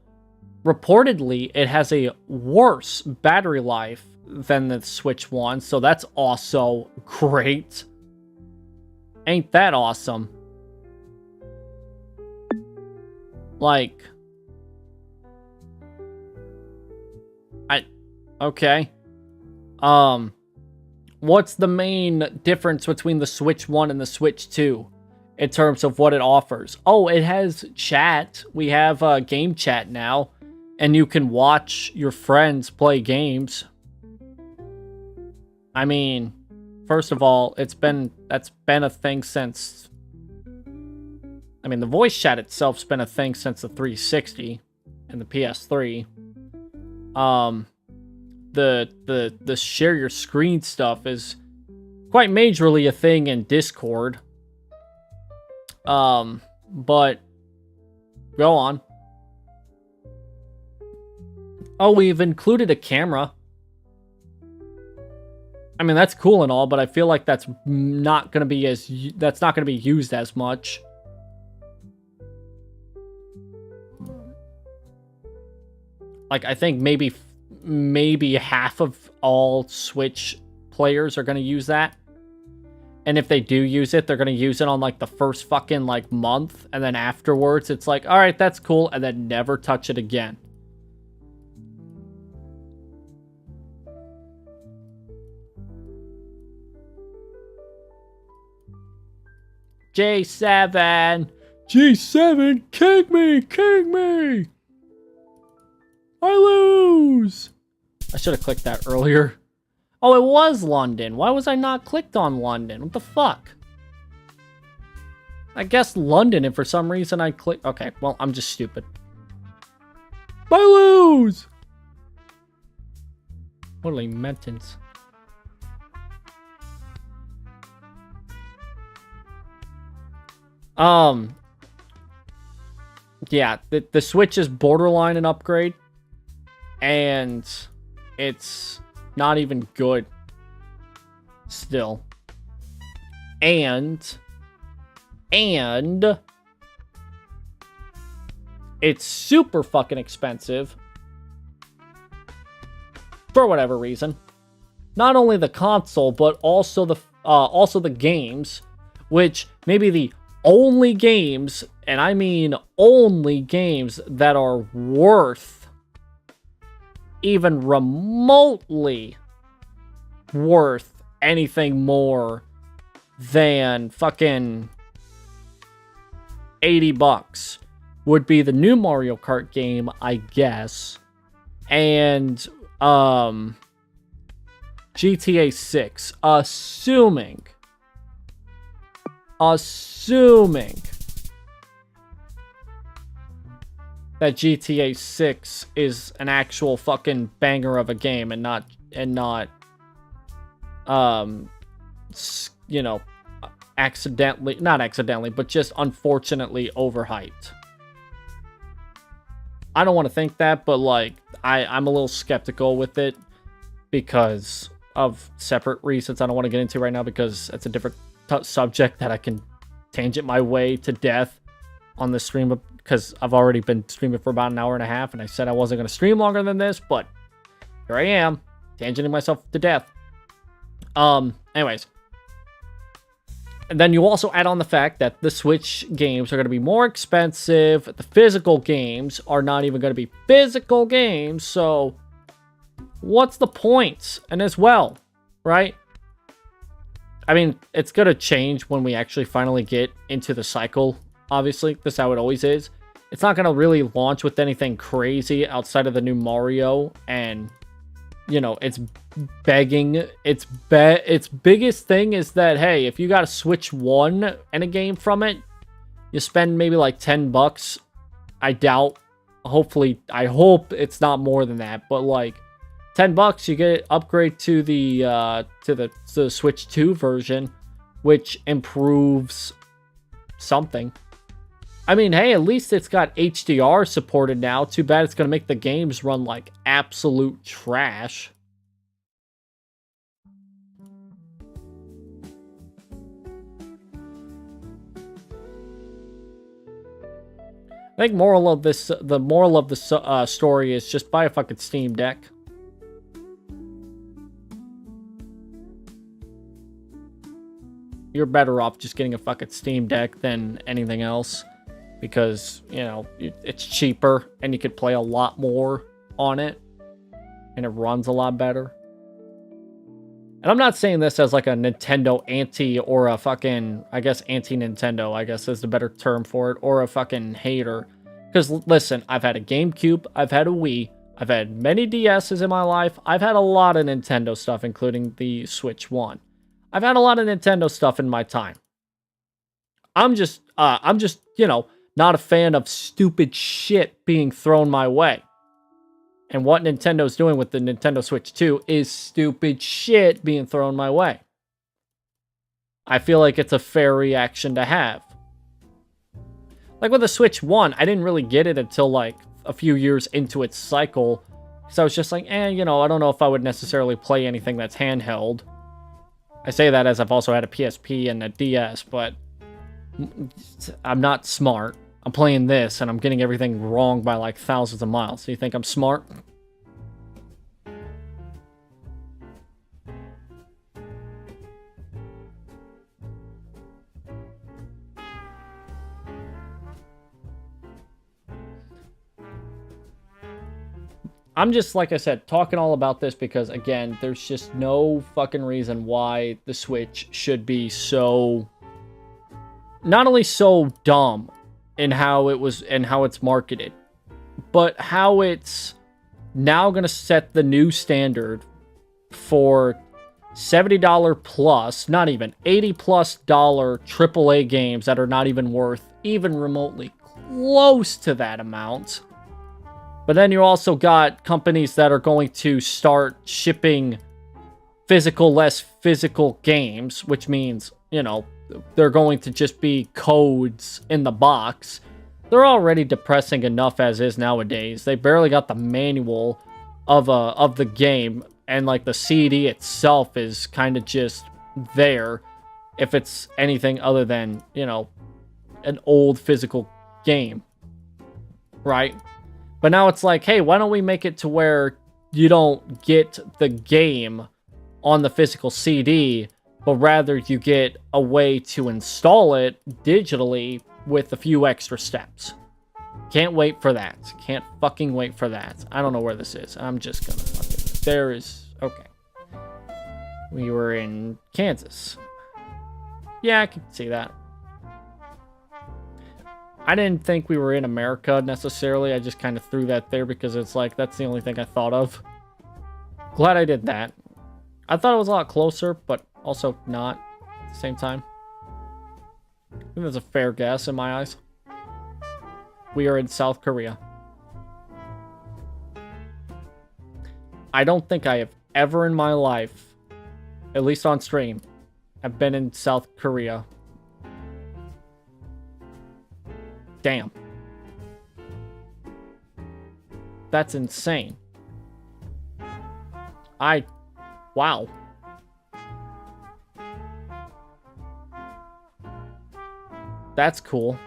reportedly, it has a worse battery life than the Switch 1, so that's also great. Ain't that awesome? Like, okay. What's the main difference between the Switch 1 and the Switch 2 in terms of what it offers? Oh, it has chat. We have game chat now, and you can watch your friends play games. I mean, first of all, that's been a thing since... I mean, the voice chat itself's been a thing since the 360 and the PS3. The share your screen stuff is quite majorly a thing in Discord. But go on. Oh, we've included a camera. I mean, that's cool and all, but I feel like that's not going to be used as much. Like, I think maybe half of all Switch players are going to use that. And if they do use it, they're going to use it on like the first fucking like month, and then afterwards it's like, all right, that's cool, and then never touch it again. G7. G7, kick me, kick me. I lose. I should have clicked that earlier. Oh, it was London. Why was I not clicked on London? What the fuck? I guess London, and for some reason I clicked. Okay, well, I'm just stupid. I lose. What are they mentons? Yeah, the Switch is borderline an upgrade, and it's not even good still. And it's super fucking expensive for whatever reason. Not only the console, but also the games, which maybe the only games, and I mean only games, that are worth, even remotely worth anything more than fucking $80 would be the new Mario Kart game, I guess, and GTA 6, assuming that GTA 6 is an actual fucking banger of a game and not you know, not accidentally, but just unfortunately overhyped. I don't want to think that, but like, I'm a little skeptical with it because of separate reasons I don't want to get into right now, because it's a different subject that I can tangent my way to death on the stream, because I've already been streaming for about an hour and a half, and I said I wasn't going to stream longer than this, but here I am, tangenting myself to death. Anyways. And then you also add on the fact that the Switch games are going to be more expensive. The physical games are not even going to be physical games. So what's the point? And as well, right? I mean, it's going to change when we actually finally get into the cycle. Obviously, that's how it always is. It's not going to really launch with anything crazy outside of the new Mario. And, you know, its biggest thing is that, hey, if you got a Switch 1 and a game from it, you spend maybe like $10. I doubt. I hope it's not more than that, but like $10, you get an upgrade to the Switch 2 version, which improves something. I mean, hey, at least it's got HDR supported now. Too bad it's going to make the games run like absolute trash. I think the moral of the story is just buy a fucking Steam Deck. You're better off just getting a fucking Steam Deck than anything else, because, you know, it's cheaper and you could play a lot more on it and it runs a lot better. And I'm not saying this as like a Nintendo anti or a fucking, I guess, anti-Nintendo, I guess is the better term for it, or a fucking hater. Because listen, I've had a GameCube, I've had a Wii, I've had many DSs in my life, I've had a lot of Nintendo stuff, including the Switch 1. I've had a lot of Nintendo stuff in my time. I'm just, you know, not a fan of stupid shit being thrown my way. And what Nintendo's doing with the Nintendo Switch 2 is stupid shit being thrown my way. I feel like it's a fair reaction to have. Like with the Switch 1, I didn't really get it until like a few years into its cycle. So I was just like, you know, I don't know if I would necessarily play anything that's handheld. I say that as I've also had a PSP and a DS, but I'm not smart. I'm playing this and I'm getting everything wrong by like thousands of miles. So you think I'm smart? I'm just, like I said, talking all about this because, again, there's just no fucking reason why the Switch should be so not only so dumb in how it was and how it's marketed, but how it's now going to set the new standard for $70 plus, not even $80 plus AAA games that are not even worth even remotely close to that amount. But then you also got companies that are going to start shipping less physical games, which means, you know, they're going to just be codes in the box. They're already depressing enough as is nowadays. They barely got the manual of the game, and like the CD itself is kind of just there, if it's anything other than, you know, an old physical game, right? But now it's like, hey, why don't we make it to where you don't get the game on the physical CD, but rather you get a way to install it digitally with a few extra steps. Can't wait for that. Can't fucking wait for that. I don't know where this is. I'm just gonna fucking... There is... Okay. We were in Kansas. Yeah, I can see that. I didn't think we were in America necessarily. I just kind of threw that there because it's like, that's the only thing I thought of. Glad I did that. I thought it was a lot closer, but also not at the same time. I think that's a fair guess in my eyes. We are in South Korea. I don't think I have ever in my life, at least on stream, have been in South Korea. Damn. That's insane. Wow. That's cool.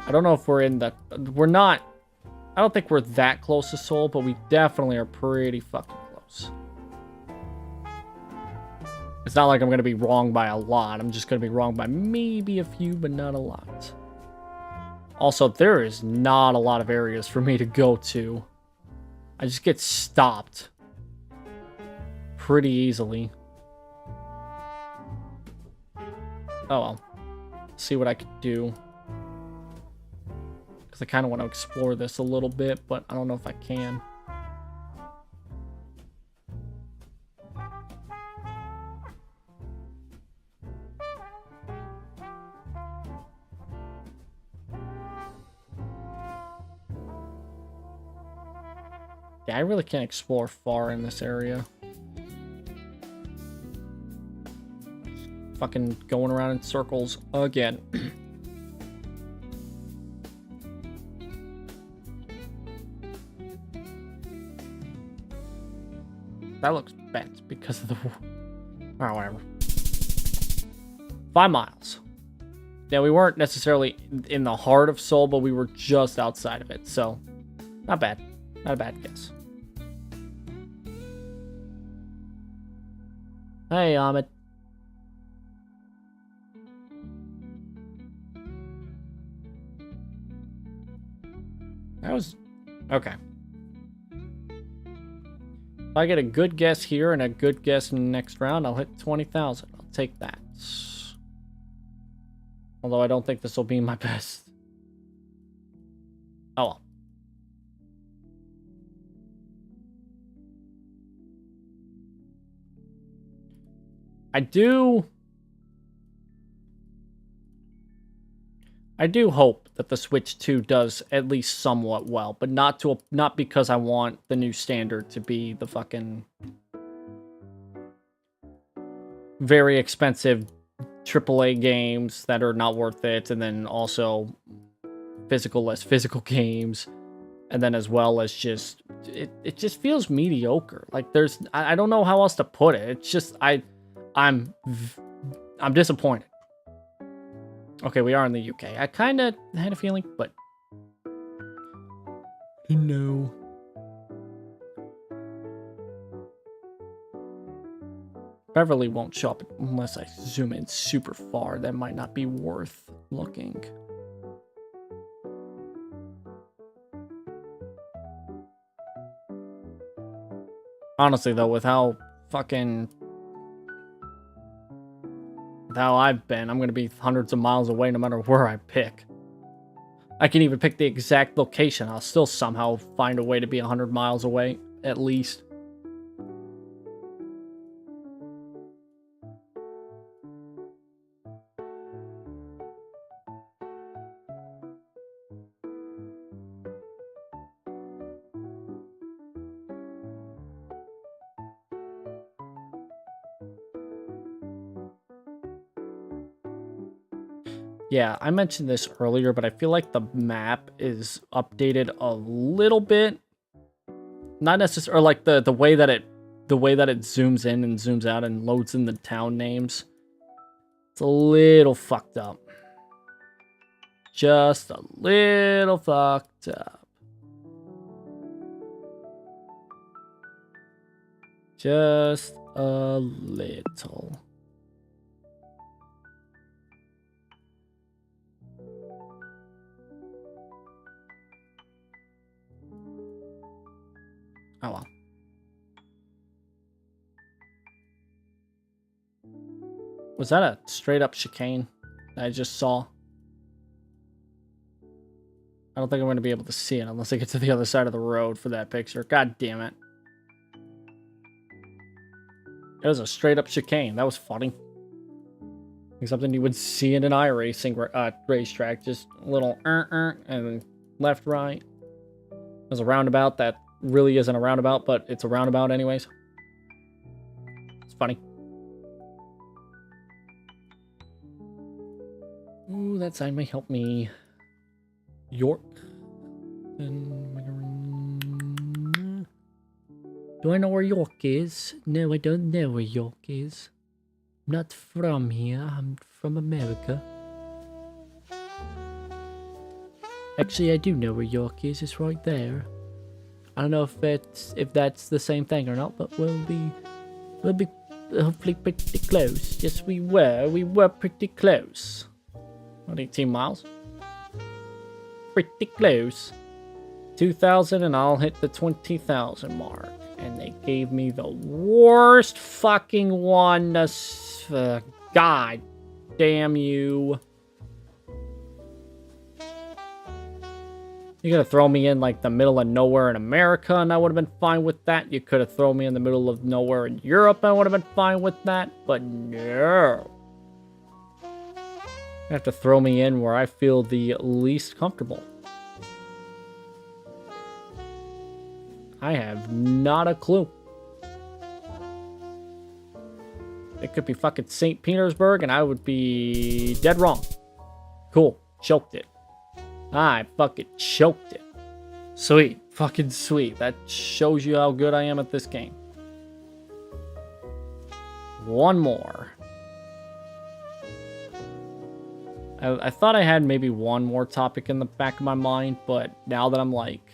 I don't know if we're in the... We're not... I don't think we're that close to Seoul, but we definitely are pretty fucking close. It's not like I'm going to be wrong by a lot. I'm just going to be wrong by maybe a few, but not a lot. Also, there is not a lot of areas for me to go to. I just get stopped pretty easily. Oh well. See what I could do. Because I kind of want to explore this a little bit, but I don't know if I can. Yeah, I really can't explore far in this area. Fucking going around in circles again. That looks bent because of the... Alright, whatever. 5 miles. Yeah, we weren't necessarily in the heart of Seoul, but we were just outside of it, so... Not bad. Not a bad guess. Hey, Ahmed. That was... Okay. If I get a good guess here and a good guess in the next round, I'll hit 20,000. I'll take that. Although I don't think this will be my best. Oh well. I do hope that the Switch 2 does at least somewhat well, but not because I want the new standard to be the fucking very expensive AAA games that are not worth it, and then also less physical games, and then as well as just it just feels mediocre. Like I don't know how else to put it. It's just I'm disappointed. Okay, we are in the UK. I kind of had a feeling, but no. Beverly won't show up unless I zoom in super far. That might not be worth looking. Honestly, though, with how fucking... with how I've been, I'm gonna be hundreds of miles away no matter where I pick. I can even pick the exact location. I'll still somehow find a way to be 100 miles away, at least. Yeah, I mentioned this earlier, but I feel like the map is updated a little bit. Not necessarily, or like the way that it zooms in and zooms out and loads in the town names. It's a little fucked up. Just a little fucked up. Just a little. Oh well. Was that a straight up chicane that I just saw? I don't think I'm going to be able to see it unless I get to the other side of the road for that picture. God damn it. It was a straight up chicane. That was funny. Like something you would see in an iRacing racetrack. Just a little and then left, right. There's a roundabout that really isn't a roundabout, but it's a roundabout anyways. It's funny. Ooh, that sign may help me. York. Do I know where York is? No, I don't know where York is. I'm not from here. I'm from America. Actually, I do know where York is. It's right there. I don't know if that's the same thing or not, but we'll be hopefully pretty close. Yes, we were pretty close. What, 18 miles? Pretty close. 2,000 and I'll hit the 20,000 mark. And they gave me the worst fucking one. God damn you. You could have thrown me in like the middle of nowhere in America and I would have been fine with that. You could have thrown me in the middle of nowhere in Europe and I would have been fine with that. But no. You have to throw me in where I feel the least comfortable. I have not a clue. It could be fucking St. Petersburg and I would be dead wrong. Cool. Choked it. I fucking choked it. Sweet. Fucking sweet. That shows you how good I am at this game. One more. I thought I had maybe one more topic in the back of my mind, but now that I'm like...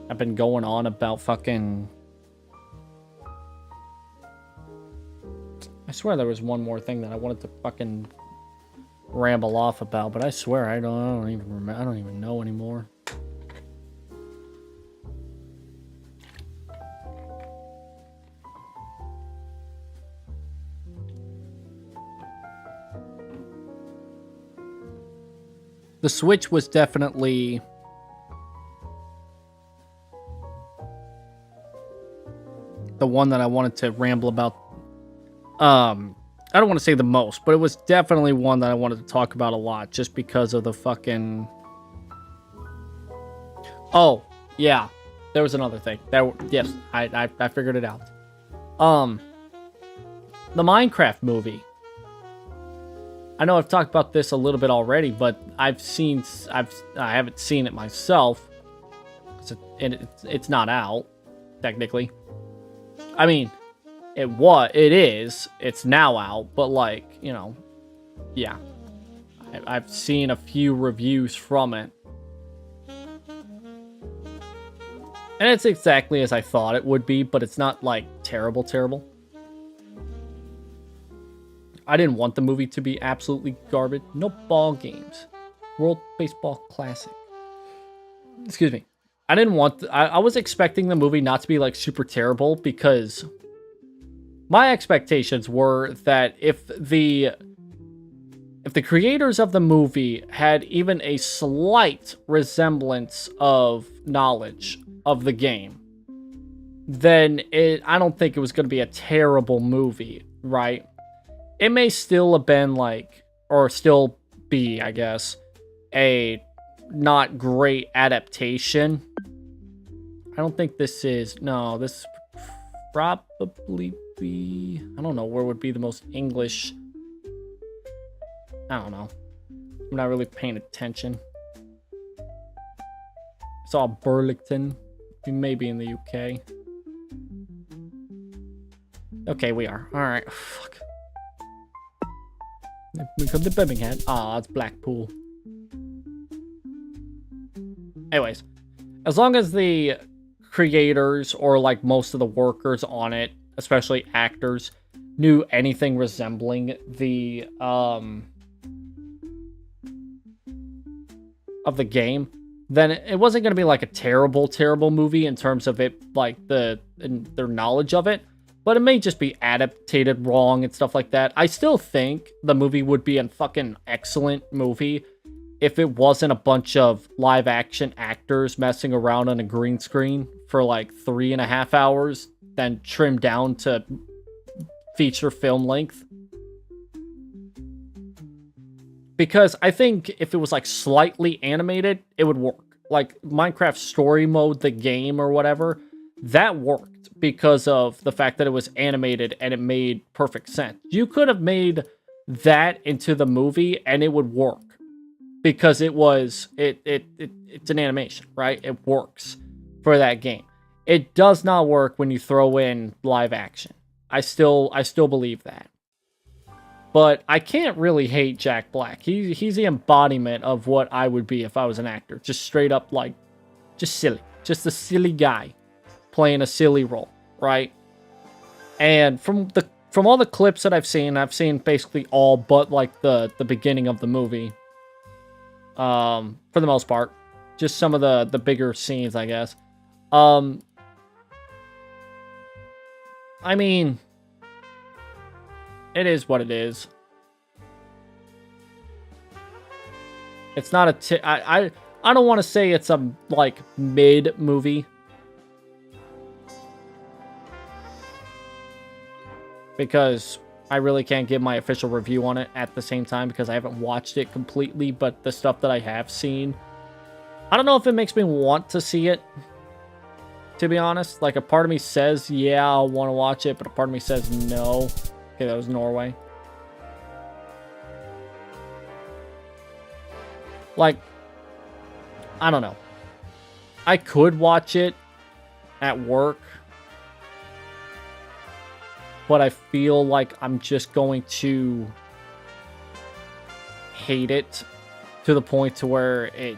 I've been going on about fucking... I swear there was one more thing that I wanted to fucking ramble off about, but I swear I don't even remember. I don't even know anymore. The Switch was definitely the one that I wanted to ramble about. I don't want to say the most, but it was definitely one that I wanted to talk about a lot just because of the fucking... Oh, yeah. There was another thing. Yes, I figured it out. The Minecraft movie. I know I've talked about this a little bit already, but I haven't seen it myself. It's not out, technically. I mean, it's now out, but like, you know, yeah. I've seen a few reviews from it. And it's exactly as I thought it would be, but it's not like terrible. I didn't want the movie to be absolutely garbage. No ball games. World Baseball Classic. Excuse me. I didn't want... I was expecting the movie not to be, like, super terrible, because my expectations were that if the creators of the movie had even a slight resemblance of knowledge of the game, then I don't think it was going to be a terrible movie, right? It may still have been like, or still be, I guess, a not great adaptation. I don't think this is, no, this probably be, I don't know where would be the most English. I don't know. I'm not really paying attention. I saw Burlington. We may be in the UK. Okay, we are. Alright. Fuck. We come to Birmingham. Ah, it's Blackpool. Anyways. As long as the creators, or like most of the workers on it, especially actors, knew anything resembling the, of the game, then it wasn't going to be like a terrible movie in terms of it, like their knowledge of it, but it may just be adapted wrong and stuff like that. I still think the movie would be a fucking excellent movie if it wasn't a bunch of live action actors messing around on a green screen for like 3.5 hours, then trimmed down to feature film length. Because I think if it was like slightly animated, it would work. Like Minecraft Story Mode, the game or whatever, that worked because of the fact that it was animated and it made perfect sense. You could have made that into the movie and it would work because it's an animation, right? It works for that game. It does not work when you throw in live action. I still believe that. But I can't really hate Jack Black. He's the embodiment of what I would be if I was an actor. Just straight up, like, just silly. Just a silly guy playing a silly role, right? And from all the clips that I've seen basically all but, like, the beginning of the movie. For the most part. Just some of the bigger scenes, I guess. I mean, it is what it is. It's not I don't want to say it's a, like, mid movie. Because I really can't give my official review on it at the same time because I haven't watched it completely, but the stuff that I have seen, I don't know if it makes me want to see it, to be honest. Like, a part of me says, yeah, I want to watch it, but a part of me says no. Okay, that was Norway. Like, I don't know. I could watch it at work, but I feel like I'm just going to hate it to the point to where it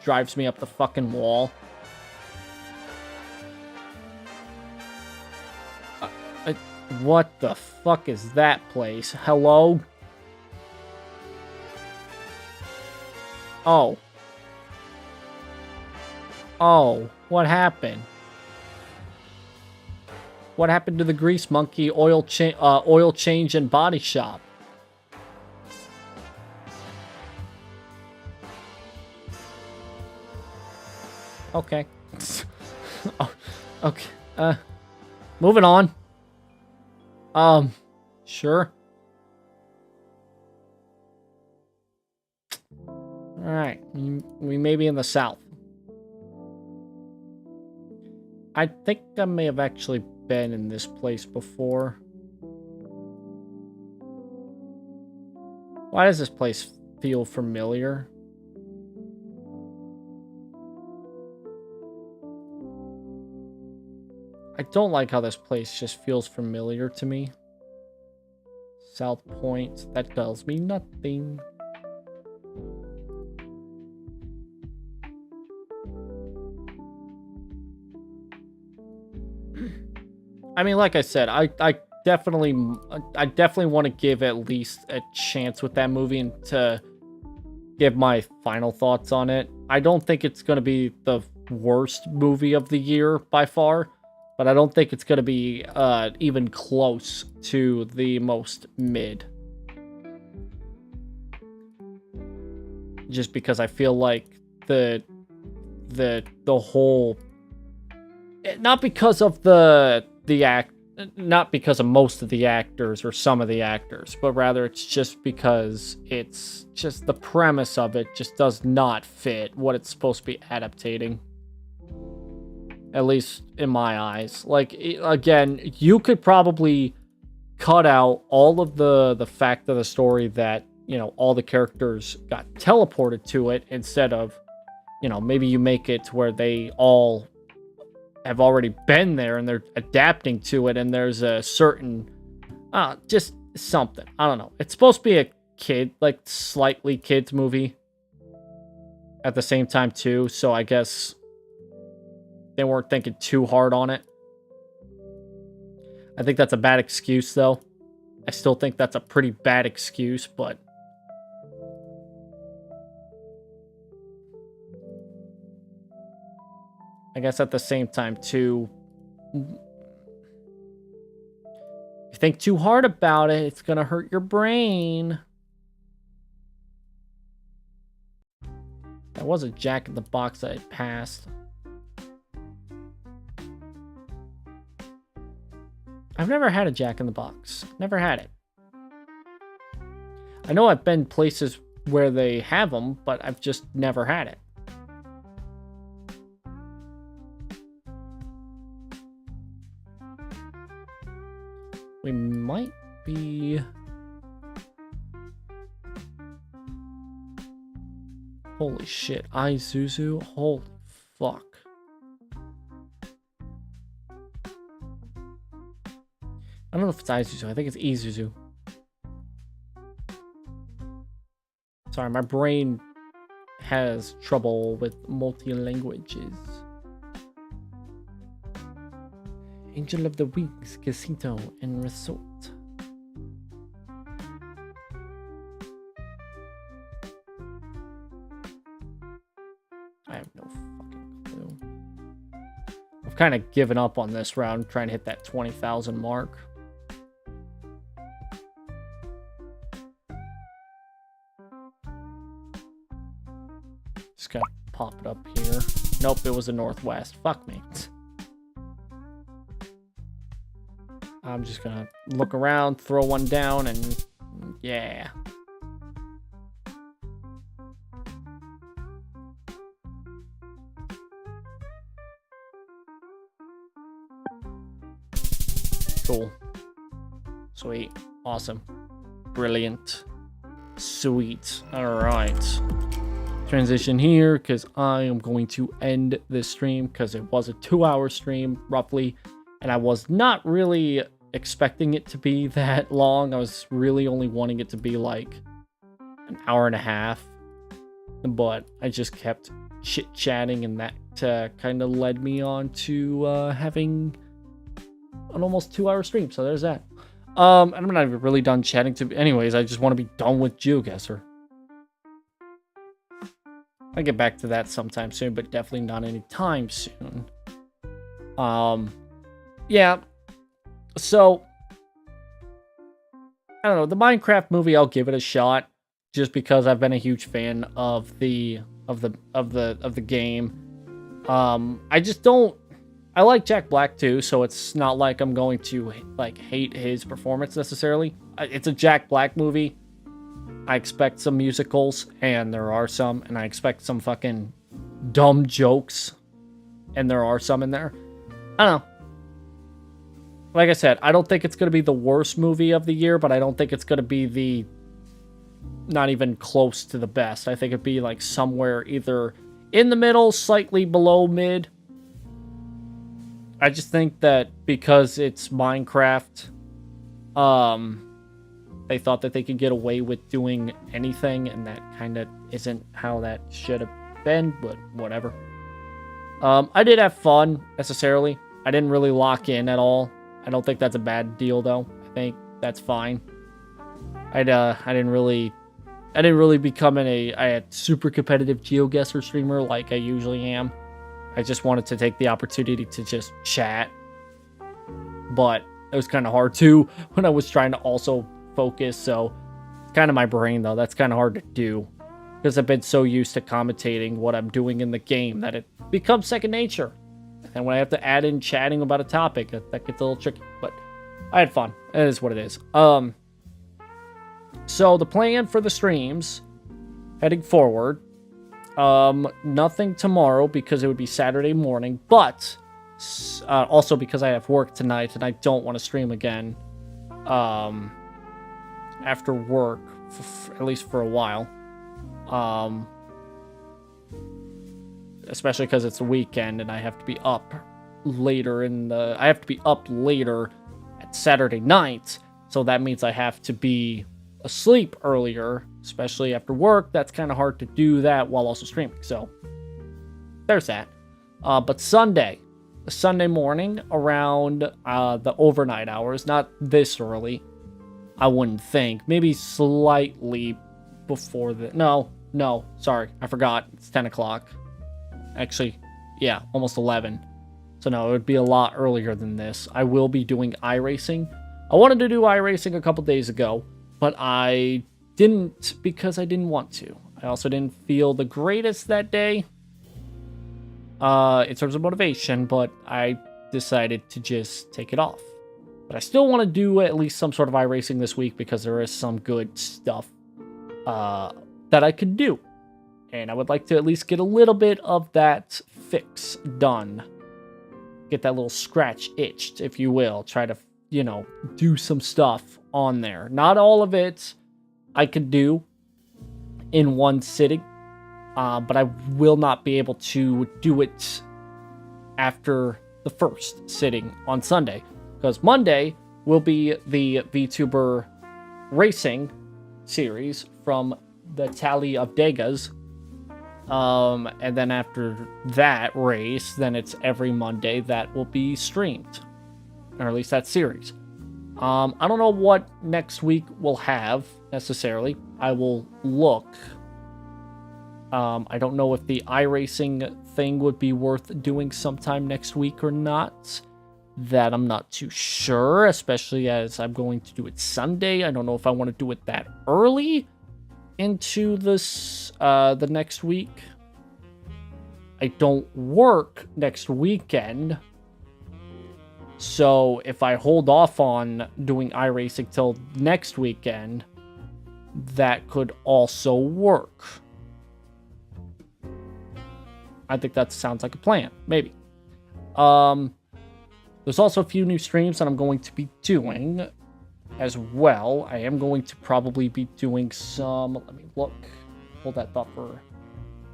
drives me up the fucking wall. What the fuck is that place? Hello? Oh. Oh, what happened? What happened to the Grease Monkey oil change and body shop? Okay. Oh, okay. Moving on. Sure. Alright, we may be in the south. I think I may have actually been in this place before. Why does this place feel familiar? I don't like how this place just feels familiar to me. South Point, that tells me nothing. I mean, like I said, I definitely want to give at least a chance with that movie and to give my final thoughts on it. I don't think it's going to be the worst movie of the year by far, but I don't think it's going to be even close to the most mid. Just because I feel like the whole, not because of not because of most of the actors or some of the actors, but rather it's just because it's just the premise of it just does not fit what it's supposed to be adaptating. At least in my eyes. Like, again, you could probably cut out all of the fact of the story that, you know, all the characters got teleported to it, instead of, you know, maybe you make it to where they all have already been there and they're adapting to it, and there's a certain just something, I don't know, it's supposed to be a kid, like slightly kids movie at the same time too, so I guess they weren't thinking too hard on it. I think that's a bad excuse though. I still think that's a pretty bad excuse, but I guess at the same time, too, if you think too hard about it, it's going to hurt your brain. That was a Jack in the Box that I passed. I've never had a Jack in the Box. Never had it. I know I've been places where they have them, but I've just never had it. We might be... Holy shit. Isuzu? Holy fuck. I don't know if it's Isuzu. I think it's Isuzu. Sorry, my brain has trouble with multi-languages. Angel of the Weeks, Casino, and Resort. I have no fucking clue. I've kind of given up on this round, trying to hit that 20,000 mark. Just gotta pop it up here. Nope, it was the Northwest. Fuck me. I'm just gonna look around, throw one down, and yeah. Cool. Sweet. Awesome. Brilliant. Sweet. Alright. Transition here, because I am going to end this stream, because it was a 2-hour stream, roughly, and I was not really expecting it to be that long. I was really only wanting it to be like an hour and a half, but I just kept chit-chatting, and that kind of led me on to having an almost 2-hour stream, so there's that. And I'm not even really done chatting anyways. I just want to be done with GeoGuessr. I'll get back to that sometime soon, but definitely not anytime soon. Yeah. So I don't know, the Minecraft movie, I'll give it a shot, just because I've been a huge fan of the game. I just don't. I like Jack Black too, so it's not like I'm going to like hate his performance necessarily. It's a Jack Black movie. I expect some musicals, and there are some, and I expect some fucking dumb jokes, and there are some in there. I don't know. Like I said, I don't think it's going to be the worst movie of the year, but I don't think it's going to be not even close to the best. I think it'd be like somewhere either in the middle, slightly below mid. I just think that because it's Minecraft, they thought that they could get away with doing anything, and that kind of isn't how that should have been, but whatever. I did have fun, necessarily. I didn't really lock in at all. I don't think that's a bad deal, though. I think that's fine. I didn't really become a super competitive GeoGuessr streamer like I usually am. I just wanted to take the opportunity to just chat. But it was kind of hard too when I was trying to also focus. So it's kind of my brain though. That's kind of hard to do because I've been so used to commentating what I'm doing in the game that it becomes second nature. And when I have to add in chatting about a topic, that gets a little tricky. But I had fun. It is what it is. So the plan for the streams heading forward, nothing tomorrow because it would be Saturday morning, but also because I have work tonight and I don't want to stream again after work, at least for a while. Especially because it's a weekend and I have to be up later at Saturday night, so that means I have to be asleep earlier, especially after work. That's kind of hard to do that while also streaming, so there's that. But Sunday morning around the overnight hours, not this early, I wouldn't think, maybe slightly before the, no, sorry, I forgot, it's 10 o'clock. Actually, yeah, almost 11. So no, it would be a lot earlier than this. I will be doing iRacing. I wanted to do iRacing a couple days ago, but I didn't because I didn't want to. I also didn't feel the greatest that day in terms of motivation, but I decided to just take it off. But I still want to do at least some sort of iRacing this week because there is some good stuff that I could do. And I would like to at least get a little bit of that fix done. Get that little scratch itched, if you will. Try to, do some stuff on there. Not all of it I could do in one sitting. But I will not be able to do it after the first sitting on Sunday. Because Monday will be the VTuber racing series from the Tally of Degas. And then after that race, then it's every Monday that will be streamed. Or at least that series. I don't know what next week will have, necessarily. I will look. I don't know if the iRacing thing would be worth doing sometime next week or not. That I'm not too sure, especially as I'm going to do it Sunday. I don't know if I want to do it that early into this the next week. I don't work next weekend, so if I hold off on doing iRacing till next weekend, that could also work. I think that sounds like a plan, maybe. There's also a few new streams that I'm going to be doing as well. I am going to probably be doing some... Let me look. Hold that thought for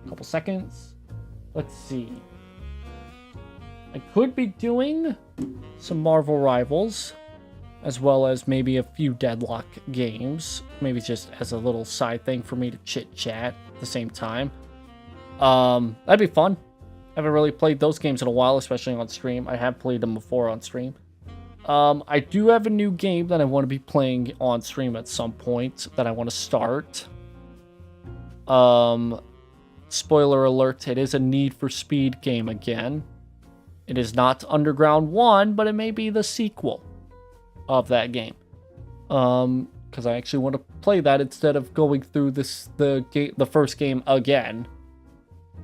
a couple seconds. Let's see. I could be doing some Marvel Rivals, as well as maybe a few Deadlock games. Maybe just as a little side thing for me to chit-chat at the same time. That'd be fun. I haven't really played those games in a while, especially on stream. I have played them before on stream. I do have a new game that I want to be playing on stream at some point that I want to start. Spoiler alert, it is a Need for Speed game again. It is not Underground 1, but it may be the sequel of that game. Because I actually want to play that instead of going through the first game again.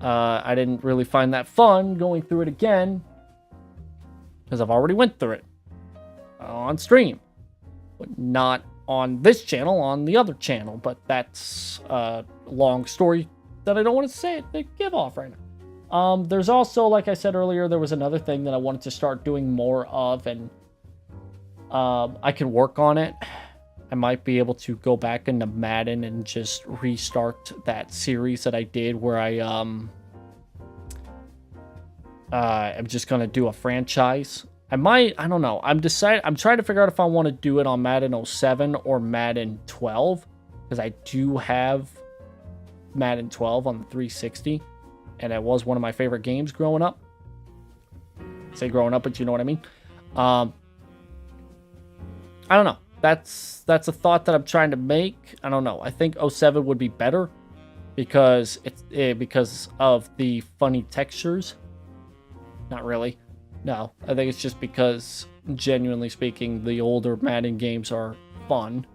I didn't really find that fun going through it again because I've already went through it on stream, but not on this channel, on the other channel. But that's a long story that I don't want to give off right now. There's also, like I said earlier, there was another thing that I wanted to start doing more of, and I can work on it. I might be able to go back into Madden and just restart that series that I did where I'm just going to do a franchise. I don't know. I'm trying to figure out if I want to do it on Madden 07 or Madden 12, because I do have Madden 12 on the 360, and it was one of my favorite games growing up. I say growing up, but you know what I mean. I don't know. That's a thought that I'm trying to make. I don't know. I think 07 would be better because because of the funny textures Not really. No, I think it's just because, genuinely speaking, the older Madden games are fun,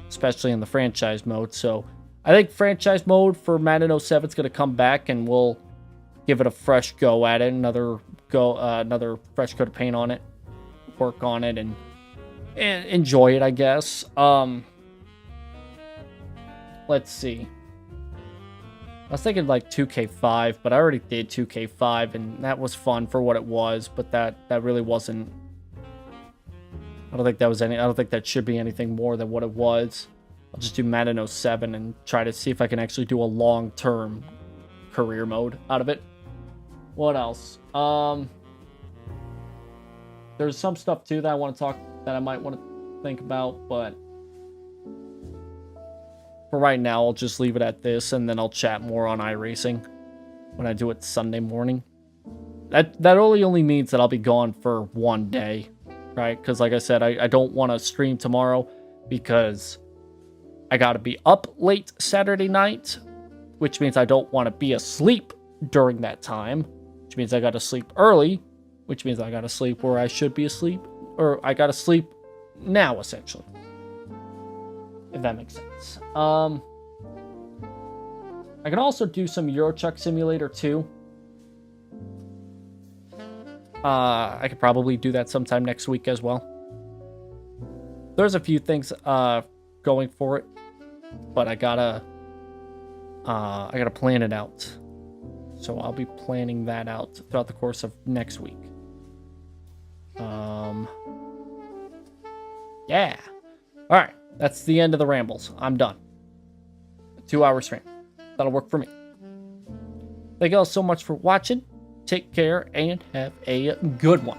especially in the franchise mode. So I think franchise mode for Madden 07 is going to come back, and we'll give it a fresh go at it. Another fresh coat of paint on it, work on it, and enjoy it, I guess. Let's see. I was thinking like 2K5, but I already did 2K5, and that was fun for what it was, but that really wasn't... I don't think that should be anything more than what it was. I'll just do Madden 07 and try to see if I can actually do a long-term career mode out of it. What else? There's some stuff too that I want to talk, that I might want to think about, but for right now, I'll just leave it at this, and then I'll chat more on iRacing when I do it Sunday morning. That only means that I'll be gone for one day, right? Because like I said, I don't want to stream tomorrow because I got to be up late Saturday night, which means I don't want to be asleep during that time, which means I got to sleep early, which means I got to sleep where I should be asleep, or I got to sleep now, essentially. If that makes sense. I can also do some Euro Truck Simulator 2. I could probably do that sometime next week as well. There's a few things going for it, but I gotta plan it out. So I'll be planning that out throughout the course of next week. Yeah. All right. That's the end of the rambles. I'm done. 2-hour stream. That'll work for me. Thank you all so much for watching. Take care and have a good one.